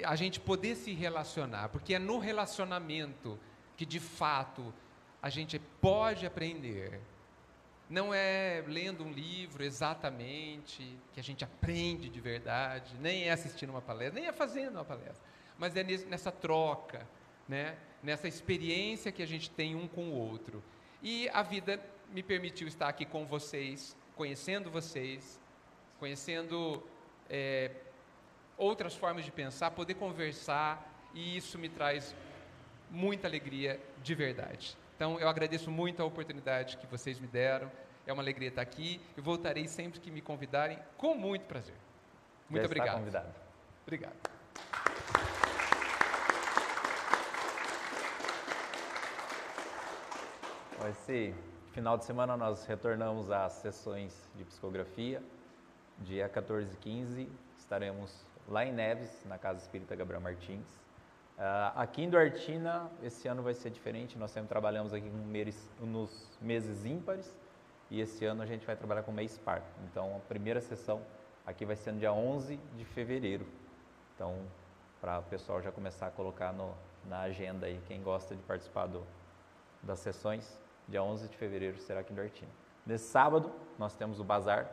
Speaker 2: a gente poder se relacionar, porque é no relacionamento que, de fato, a gente pode aprender. Não é lendo um livro exatamente que a gente aprende de verdade, nem é assistindo uma palestra, nem é fazendo uma palestra, mas é nessa troca, né? Nessa experiência que a gente tem um com o outro. E a vida me permitiu estar aqui com vocês, conhecendo outras formas de pensar, poder conversar, e isso me traz muita alegria de verdade. Então, eu agradeço muito a oportunidade que vocês me deram. É uma alegria estar aqui. Eu voltarei sempre que me convidarem, com muito prazer. Muito obrigado.
Speaker 3: Já está convidado.
Speaker 2: Obrigado.
Speaker 3: Esse final de semana nós retornamos às sessões de psicografia. Dia 14 e 15 estaremos lá em Neves, na Casa Espírita Gabriel Martins. Aqui em Duartina, esse ano vai ser diferente, nós sempre trabalhamos aqui nos meses ímpares, e esse ano a gente vai trabalhar com mês par. Então, a primeira sessão aqui vai ser no dia 11 de fevereiro. Então, para o pessoal já começar a colocar na agenda aí, quem gosta de participar das sessões, dia 11 de fevereiro será aqui em Duartina. Nesse sábado, nós temos o bazar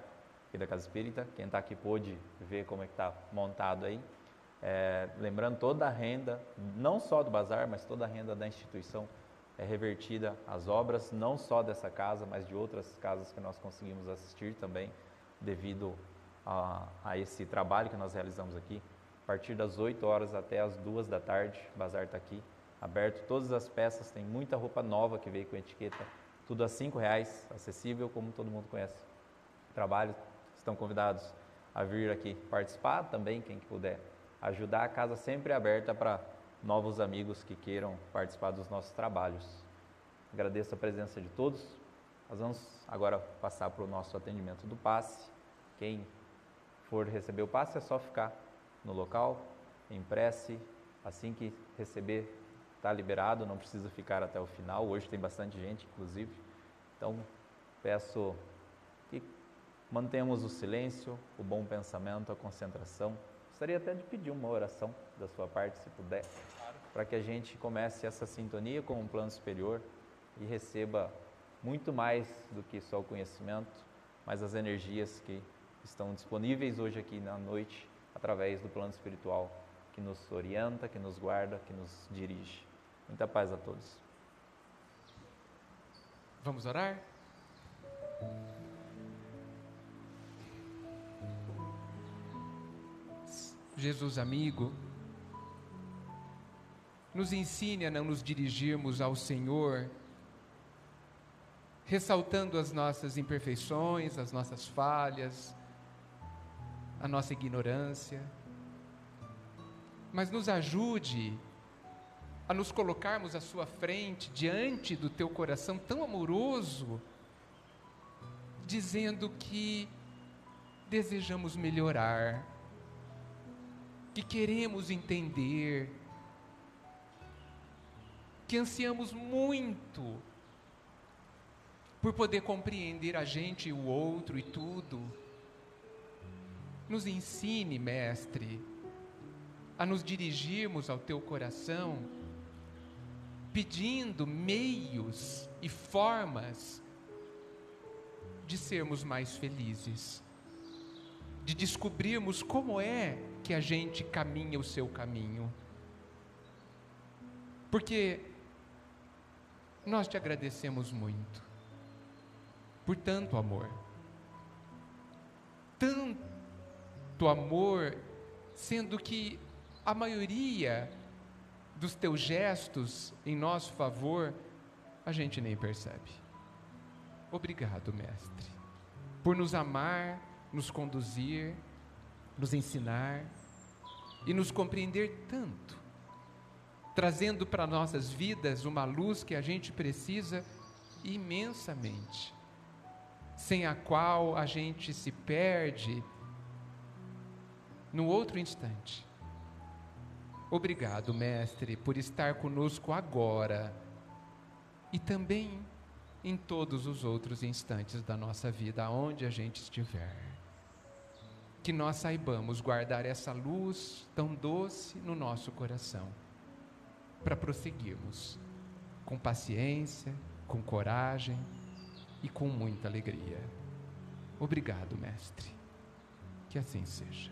Speaker 3: aqui da Casa Espírita. Quem está aqui pôde ver como é que está montado aí. Lembrando, toda a renda, não só do bazar, mas toda a renda da instituição é revertida às obras, não só dessa casa, mas de outras casas que nós conseguimos assistir também, devido a esse trabalho que nós realizamos aqui. a partir das 8 horas até as 2 da tarde, o bazar está aqui, aberto, todas as peças, tem muita roupa nova que veio com etiqueta, tudo a R$5, acessível, como todo mundo conhece. Trabalho, estão convidados a vir aqui participar também, quem que puder ajudar. A casa sempre é aberta para novos amigos que queiram participar dos nossos trabalhos. Agradeço a presença de todos. Nós vamos agora passar para o nosso atendimento do passe. Quem for receber o passe é só ficar no local, em prece, assim que receber está liberado, não precisa ficar até o final. Hoje tem bastante gente, inclusive. Então, peço que mantenhamos o silêncio, o bom pensamento, a concentração. Gostaria até de pedir uma oração da sua parte, se puder, para que a gente comece essa sintonia com um plano superior e receba muito mais do que só o conhecimento, mas as energias que estão disponíveis hoje aqui na noite, através do plano espiritual, que nos orienta, que nos guarda, que nos dirige. Muita paz a todos.
Speaker 2: Vamos orar? Jesus amigo, nos ensine a não nos dirigirmos ao Senhor, ressaltando as nossas imperfeições, as nossas falhas, a nossa ignorância, mas nos ajude a nos colocarmos à sua frente, diante do teu coração tão amoroso, dizendo que desejamos melhorar, que queremos entender, que ansiamos muito por poder compreender a gente e o outro e tudo. Nos ensine, Mestre, a nos dirigirmos ao teu coração, pedindo meios e formas de sermos mais felizes, de descobrirmos como é que a gente caminha o seu caminho. Porque nós te agradecemos muito por tanto amor, sendo que a maioria dos teus gestos em nosso favor a gente nem percebe. Obrigado, Mestre, por nos amar, nos conduzir, nos ensinar e nos compreender tanto, trazendo para nossas vidas uma luz que a gente precisa imensamente, sem a qual a gente se perde no outro instante. Obrigado, Mestre, por estar conosco agora e também em todos os outros instantes da nossa vida, aonde a gente estiver. Que nós saibamos guardar essa luz tão doce no nosso coração, para prosseguirmos com paciência, com coragem e com muita alegria. Obrigado, Mestre. Que assim seja.